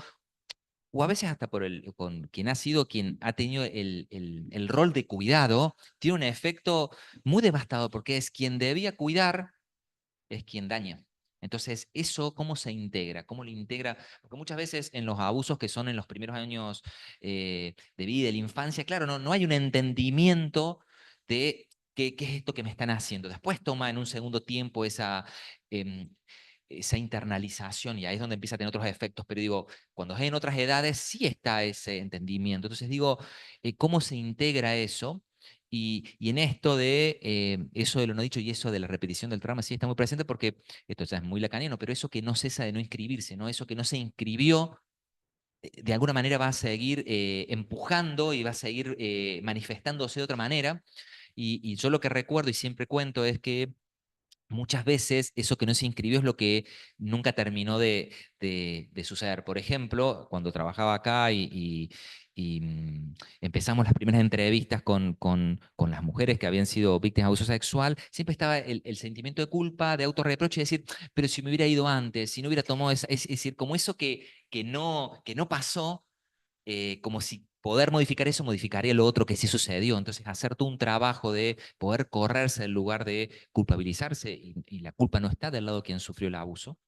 Speaker 1: o a veces hasta con quien ha sido, quien ha tenido el rol de cuidado, tiene un efecto muy devastador, porque es quien debía cuidar, es quien daña. Entonces, ¿eso cómo se integra? ¿Cómo lo integra? Porque muchas veces en los abusos que son en los primeros años de vida, de la infancia, claro, no hay un entendimiento de qué es esto que me están haciendo. Después toma en un segundo tiempo em, esa internalización y ahí es donde empieza a tener otros efectos. Pero digo, cuando es en otras edades sí está ese entendimiento. Entonces digo, ¿cómo se integra eso? Y en esto de eso de lo no dicho y eso de la repetición del trauma, sí está muy presente porque esto ya es muy lacaniano, pero eso que no cesa de no inscribirse, ¿no? Eso que no se inscribió, de alguna manera va a seguir empujando y va a seguir manifestándose de otra manera. Y yo lo que recuerdo y siempre cuento es que muchas veces eso que no se inscribió es lo que nunca terminó de suceder. Por ejemplo, cuando trabajaba acá y empezamos las primeras entrevistas con las mujeres que habían sido víctimas de abuso sexual, siempre estaba el sentimiento de culpa, de autorreproche, y decir, pero si me hubiera ido antes, si no hubiera tomado esa, es decir, como eso que no pasó, como si poder modificar eso modificaría lo otro que sí sucedió. Entonces, hacer todo un trabajo de poder correrse en lugar de culpabilizarse, y la culpa no está del lado de quien sufrió el abuso,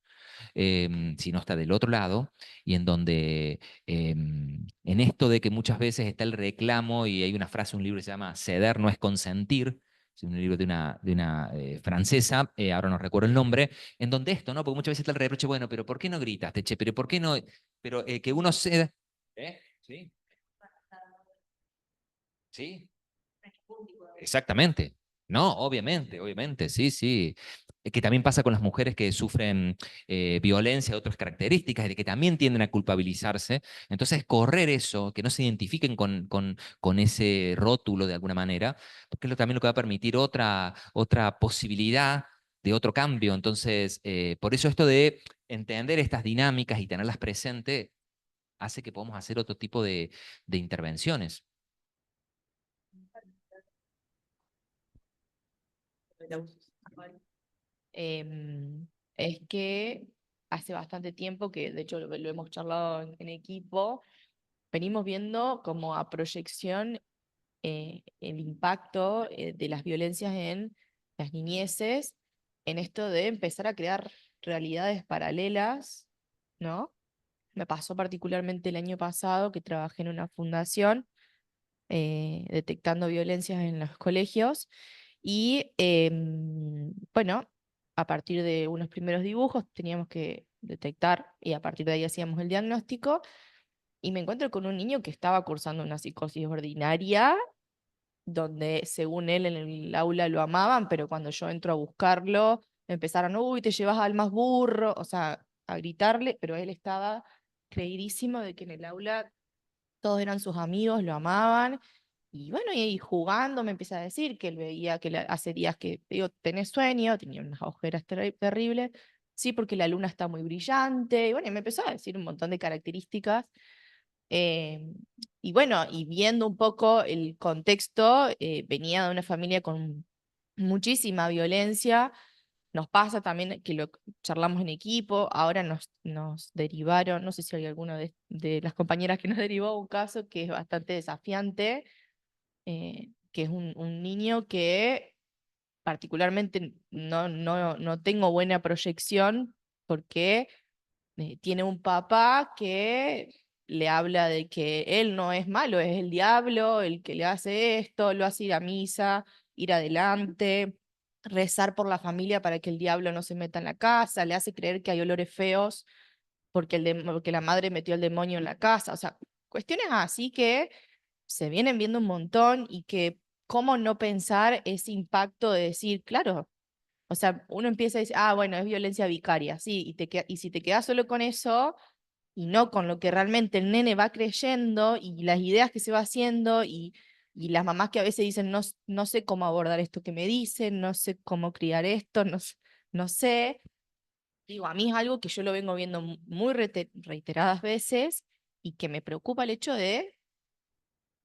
Speaker 1: sino está del otro lado, y en donde en esto de que muchas veces está el reclamo, y hay una frase, un libro que se llama Ceder no es consentir, es un libro de una francesa, ahora no recuerdo el nombre, en donde esto, ¿no? Porque muchas veces está el reproche, bueno, pero ¿por qué no gritaste, che? Pero ¿por qué no? Pero que uno ceda. ¿Sí? ¿Sí? Exactamente. No, obviamente, sí, sí. Que también pasa con las mujeres que sufren violencia de otras características, de que también tienden a culpabilizarse. Entonces, correr eso, que no se identifiquen con ese rótulo de alguna manera, porque es también lo que va a permitir otra posibilidad de otro cambio. Entonces, por eso esto de entender estas dinámicas y tenerlas presentes hace que podamos hacer otro tipo de intervenciones.
Speaker 6: Es que hace bastante tiempo que, de hecho, lo hemos charlado en equipo, venimos viendo como a proyección el impacto de las violencias en las niñeces, en esto de empezar a crear realidades paralelas, ¿no? Me pasó particularmente el año pasado que trabajé en una fundación detectando violencias en los colegios y bueno, a partir de unos primeros dibujos teníamos que detectar y a partir de ahí hacíamos el diagnóstico y me encuentro con un niño que estaba cursando una psicosis ordinaria donde según él en el aula lo amaban, pero cuando yo entro a buscarlo empezaron, uy, te llevas al más burro, o sea, a gritarle, pero él estaba creidísimo de que en el aula todos eran sus amigos, lo amaban. Y bueno, y jugando me empieza a decir que él veía que hace días que, digo, tenés sueño, tenía unas ojeras terribles, sí, porque la luna está muy brillante, y bueno, y me empezó a decir un montón de características. eh, y bueno, y viendo un poco el contexto, venía de una familia con muchísima violencia. Nos pasa también que lo charlamos en equipo, ahora nos derivaron, no sé si hay alguno de las compañeras que nos derivó un caso que es bastante desafiante, que es un niño que particularmente no tengo buena proyección porque tiene un papá que le habla de que él no es malo, es el diablo, el que le hace esto, lo hace ir a misa, ir adelante, rezar por la familia para que el diablo no se meta en la casa, le hace creer que hay olores feos porque, porque la madre metió el demonio en la casa, o sea, cuestiones así que se vienen viendo un montón y que cómo no pensar ese impacto de decir, claro, o sea, uno empieza a decir, ah, bueno, es violencia vicaria, sí, y si te quedas solo con eso y no con lo que realmente el nene va creyendo y las ideas que se va haciendo y las mamás que a veces dicen, no, no sé cómo abordar esto que me dicen, no sé cómo criar esto, no, no sé. Digo, a mí es algo que yo lo vengo viendo muy reiteradas veces y que me preocupa el hecho de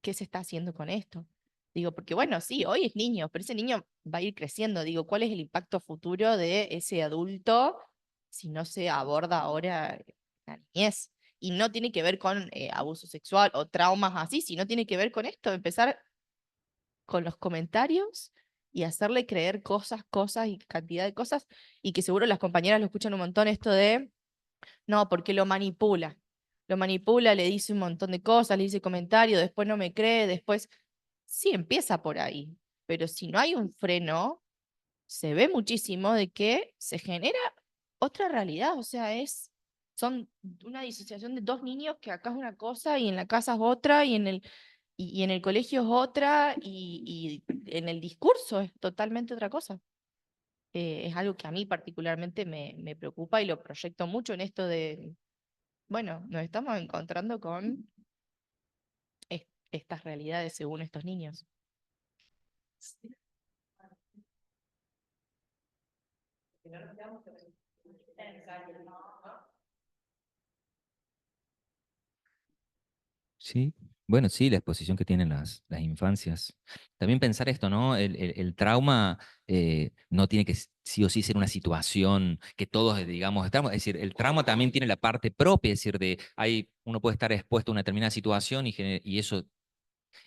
Speaker 6: qué se está haciendo con esto. Digo, porque bueno, sí, hoy es niño, pero ese niño va a ir creciendo. Digo, ¿cuál es el impacto futuro de ese adulto si no se aborda ahora la niñez? Y no tiene que ver con abuso sexual o traumas así, sino tiene que ver con esto, empezar con los comentarios y hacerle creer cosas y cantidad de cosas, y que seguro las compañeras lo escuchan un montón esto de, no, porque lo manipula. Lo manipula, le dice un montón de cosas, le dice comentarios, después no me cree, después... Sí, empieza por ahí, pero si no hay un freno, se ve muchísimo de que se genera otra realidad, o sea, son una disociación de dos niños que acá es una cosa y en la casa es otra y en el colegio es otra y en el discurso es totalmente otra cosa. Es algo que a mí particularmente me preocupa y lo proyecto mucho en esto de, bueno, nos estamos encontrando con estas realidades según estos niños.
Speaker 1: Sí, bueno, sí, la exposición que tienen las infancias. También pensar esto, ¿no? El trauma no tiene que sí o sí ser una situación que todos, digamos, estamos, es decir, el trauma también tiene la parte propia, es decir, uno puede estar expuesto a una determinada situación y eso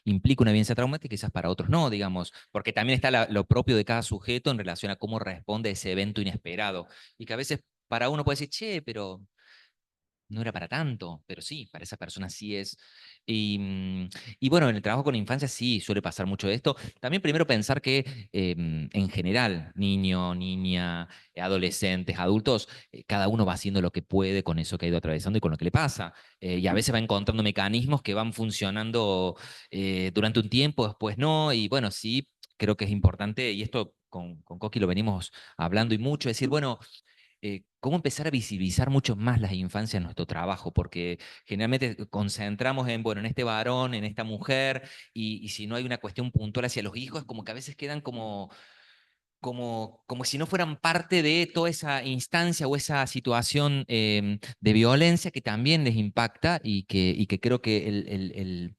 Speaker 1: implica una vivencia traumática, quizás para otros no, digamos, porque también está lo propio de cada sujeto en relación a cómo responde a ese evento inesperado. Y que a veces para uno puede decir, che, pero no era para tanto, pero sí, para esa persona sí es. Y bueno, en el trabajo con infancia sí suele pasar mucho de esto. También primero pensar que en general, niño, niña, adolescentes, adultos, cada uno va haciendo lo que puede con eso que ha ido atravesando y con lo que le pasa. Y a veces va encontrando mecanismos que van funcionando durante un tiempo, después no. Y bueno, sí, creo que es importante, y esto con Coqui lo venimos hablando y mucho, es decir, bueno, cómo empezar a visibilizar mucho más las infancias en nuestro trabajo, porque generalmente concentramos en, bueno, en este varón, en esta mujer, y si no hay una cuestión puntual hacia los hijos, como que a veces quedan como si no fueran parte de toda esa instancia o esa situación de violencia que también les impacta y que creo que el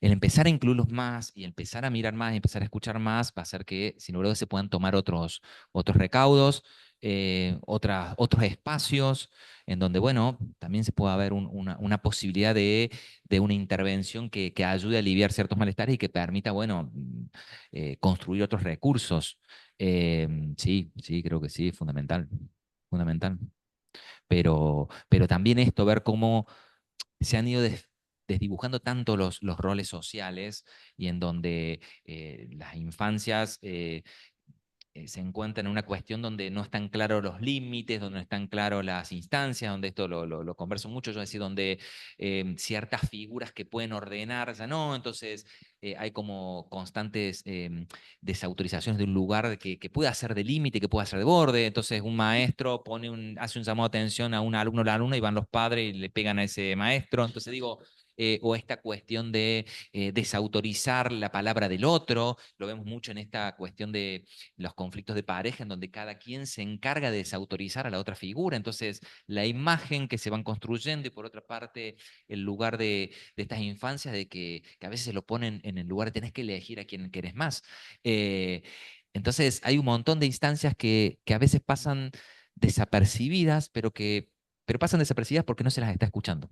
Speaker 1: empezar a incluirlos más y empezar a mirar más y empezar a escuchar más va a hacer que, sin lugar a dudas, se puedan tomar otros recaudos, otros espacios en donde, bueno, también se pueda haber una posibilidad de una intervención que ayude a aliviar ciertos malestares y que permita, bueno, construir otros recursos. Sí, sí, creo que sí, fundamental, fundamental. Pero también esto, ver cómo se han ido desdibujando tanto los roles sociales y en donde las infancias se encuentran en una cuestión donde no están claros los límites, donde no están claros las instancias, donde esto lo converso mucho, yo decía, donde ciertas figuras que pueden ordenar, ya no, entonces hay como constantes desautorizaciones de un lugar que pueda ser de límite, que pueda ser de borde, entonces un maestro hace un llamado de atención a un alumno o la alumna y van los padres y le pegan a ese maestro, entonces digo, o esta cuestión de desautorizar la palabra del otro, lo vemos mucho en esta cuestión de los conflictos de pareja en donde cada quien se encarga de desautorizar a la otra figura. Entonces, la imagen que se van construyendo y por otra parte, el lugar de estas infancias de que a veces se lo ponen en el lugar de tenés que elegir a quién querés más. Entonces, hay un montón de instancias que a veces pasan desapercibidas, pero pasan desapercibidas porque no se las está escuchando.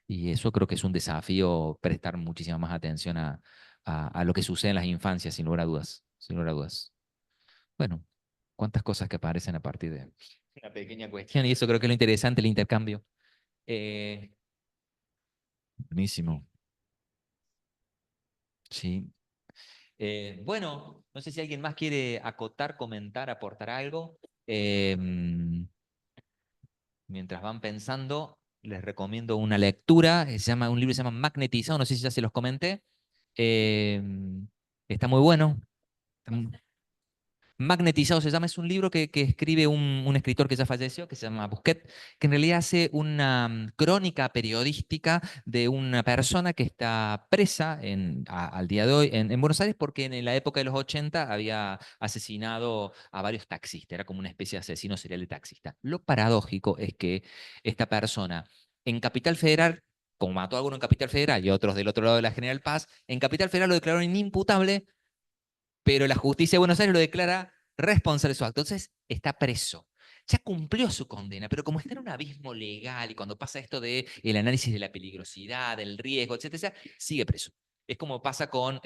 Speaker 1: Y eso creo que es un desafío prestar muchísima más atención a lo que sucede en las infancias, sin lugar a dudas. Sin lugar a dudas. Bueno, cuántas cosas que aparecen a partir de una pequeña cuestión, y eso creo que es lo interesante, el intercambio. Eh, Buenísimo. Sí. Bueno, no sé si alguien más quiere acotar, comentar, aportar algo. Em, Mientras van pensando, les recomiendo una lectura, un libro que se llama Magnetizado, no sé si ya se los comenté. Está muy bueno. Magnetizado se llama, es un libro que escribe un escritor que ya falleció, que se llama Busquet, que en realidad hace una crónica periodística de una persona que está presa al día de hoy en Buenos Aires porque en la época de los 80 había asesinado a varios taxistas, era como una especie de asesino serial de taxista. Lo paradójico es que esta persona en Capital Federal, como mató a alguno en Capital Federal y otros del otro lado de la General Paz, en Capital Federal lo declararon inimputable, pero la justicia de Buenos Aires lo declara responsable de su acto. Entonces está preso. Ya cumplió su condena, pero como está en un abismo legal y cuando pasa esto de el análisis de la peligrosidad, del riesgo, etcétera, sigue preso. Es como pasa con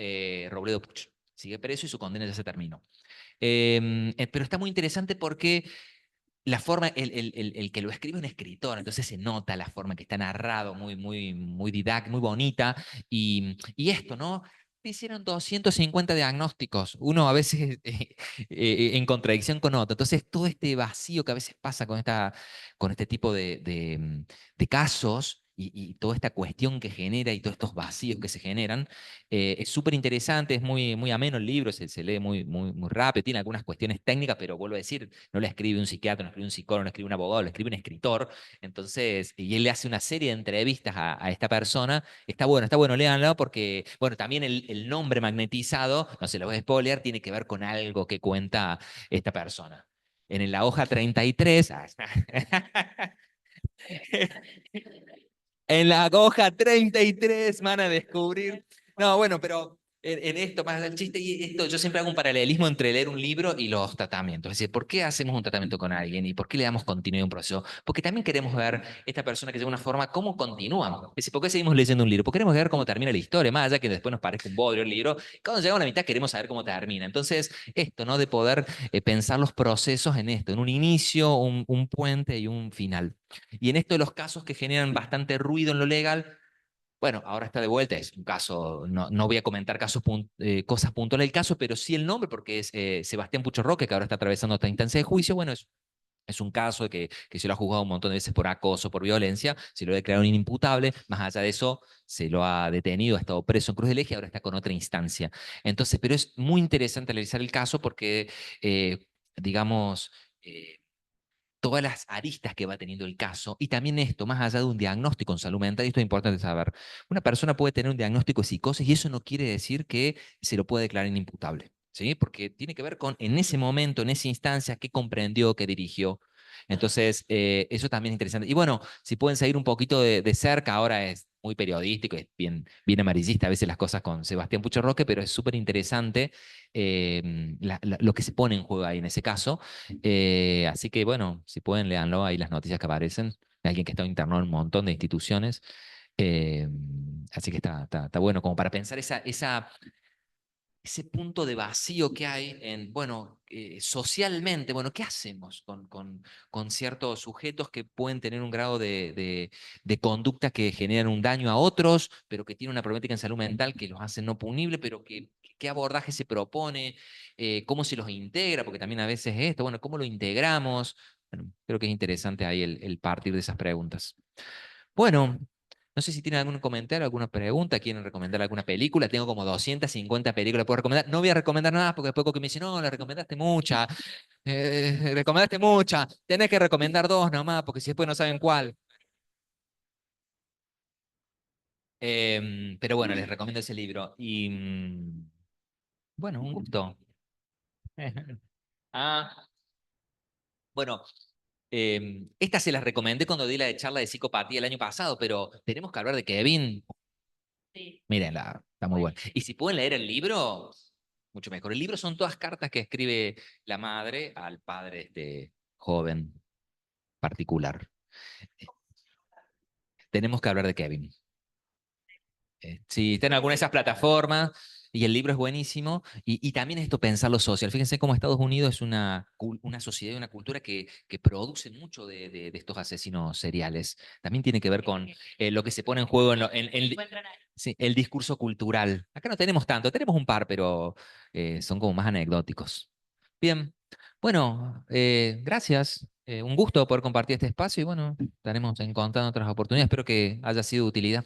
Speaker 1: Robledo Puch. Sigue preso y su condena ya se terminó. Pero está muy interesante porque la forma, el que lo escribe es un escritor, entonces se nota la forma que está narrado, muy didáctica, muy bonita. Y esto, ¿no? Hicieron 250 diagnósticos, uno a veces en contradicción con otro. Entonces, todo este vacío que a veces pasa con este tipo de casos y toda esta cuestión que genera y todos estos vacíos que se generan, es súper interesante, es muy ameno el libro, se lee muy rápido, tiene algunas cuestiones técnicas, pero vuelvo a decir, no lo escribe un psiquiatra, no escribe un psicólogo, no escribe un abogado, lo escribe un escritor. Entonces, y él le hace una serie de entrevistas a esta persona. Está bueno, léanlo porque, bueno, también el nombre magnetizado, no se lo voy a spoilear, tiene que ver con algo que cuenta esta persona. En la hoja 33, en la hoja 33 van a descubrir. No, bueno, pero en esto, más del chiste, y esto, yo siempre hago un paralelismo entre leer un libro y los tratamientos. Es decir, ¿por qué hacemos un tratamiento con alguien y por qué le damos continuidad a un proceso? Porque también queremos ver esta persona que de alguna forma, cómo continuamos. Es decir, ¿por qué seguimos leyendo un libro? Porque queremos ver cómo termina la historia, más allá que después nos parezca un bodrio el libro. Cuando llegamos a la mitad queremos saber cómo termina. Entonces, esto, ¿no? De poder pensar los procesos en esto, en un inicio, un puente y un final. Y en esto de los casos que generan bastante ruido en lo legal, bueno, ahora está de vuelta, es un caso, no voy a comentar cosas puntuales del caso, pero sí el nombre, porque es Sebastián Pucho Roque, que ahora está atravesando esta instancia de juicio. Bueno, es un caso de que se lo ha juzgado un montón de veces por acoso, por violencia, se lo declararon inimputable, más allá de eso, se lo ha detenido, ha estado preso en Cruz del Eje, ahora está con otra instancia. Entonces, pero es muy interesante analizar el caso porque, digamos, todas las aristas que va teniendo el caso y también esto, más allá de un diagnóstico en salud mental, y esto es importante saber, una persona puede tener un diagnóstico de psicosis y eso no quiere decir que se lo puede declarar inimputable, ¿sí? Porque tiene que ver con en ese momento, en esa instancia, qué comprendió, qué dirigió. Entonces, eso también es interesante. Y bueno, si pueden seguir un poquito de cerca, ahora es muy periodístico, es bien amarillista a veces las cosas con Sebastián Pucho Roque, pero es súper interesante lo que se pone en juego ahí en ese caso. Así que bueno, si pueden, léanlo ahí las noticias que aparecen de alguien que está internado en un montón de instituciones. Eh, Así que está bueno como para pensar ese punto de vacío que hay en, bueno, socialmente, bueno, ¿qué hacemos con ciertos sujetos que pueden tener un grado de conducta que generan un daño a otros, pero que tienen una problemática en salud mental que los hace no punible, pero qué abordaje se propone, cómo se los integra, porque también a veces esto, bueno, ¿cómo lo integramos? Bueno, creo que es interesante ahí el partir de esas preguntas. Bueno, no sé si tienen algún comentario, alguna pregunta, quieren recomendar alguna película. Tengo como 250 películas que puedo recomendar. No voy a recomendar nada porque después que me dicen, no, le recomendaste mucha, recomendaste mucha. Tenés que recomendar dos nomás porque si después no saben cuál. Pero bueno, les recomiendo ese libro. Y bueno, un gusto. Ah, bueno, esta se las recomendé cuando di la de charla de psicopatía el año pasado, pero tenemos que hablar de Kevin.
Speaker 9: Sí.
Speaker 1: Mírenla, está muy buena. Y si pueden leer el libro, mucho mejor. El libro son todas cartas que escribe la madre al padre de este joven particular. Tenemos que hablar de Kevin. Sí, está en alguna de esas plataformas y el libro es buenísimo, y también esto pensar lo social. Fíjense cómo Estados Unidos es una sociedad y una cultura que produce mucho de estos asesinos seriales. También tiene que ver con lo que se pone en juego sí, el discurso cultural. Acá no tenemos tanto, tenemos un par, pero son como más anecdóticos. Bien, bueno, gracias. Un gusto poder compartir este espacio y bueno, estaremos encontrando otras oportunidades. Espero que haya sido de utilidad.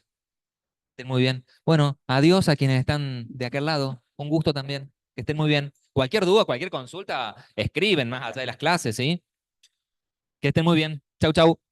Speaker 1: Estén muy bien. Bueno, adiós a quienes están de aquel lado. Un gusto también. Que estén muy bien. Cualquier duda, cualquier consulta, escriben más allá de las clases, ¿sí? Que estén muy bien. Chau, chau.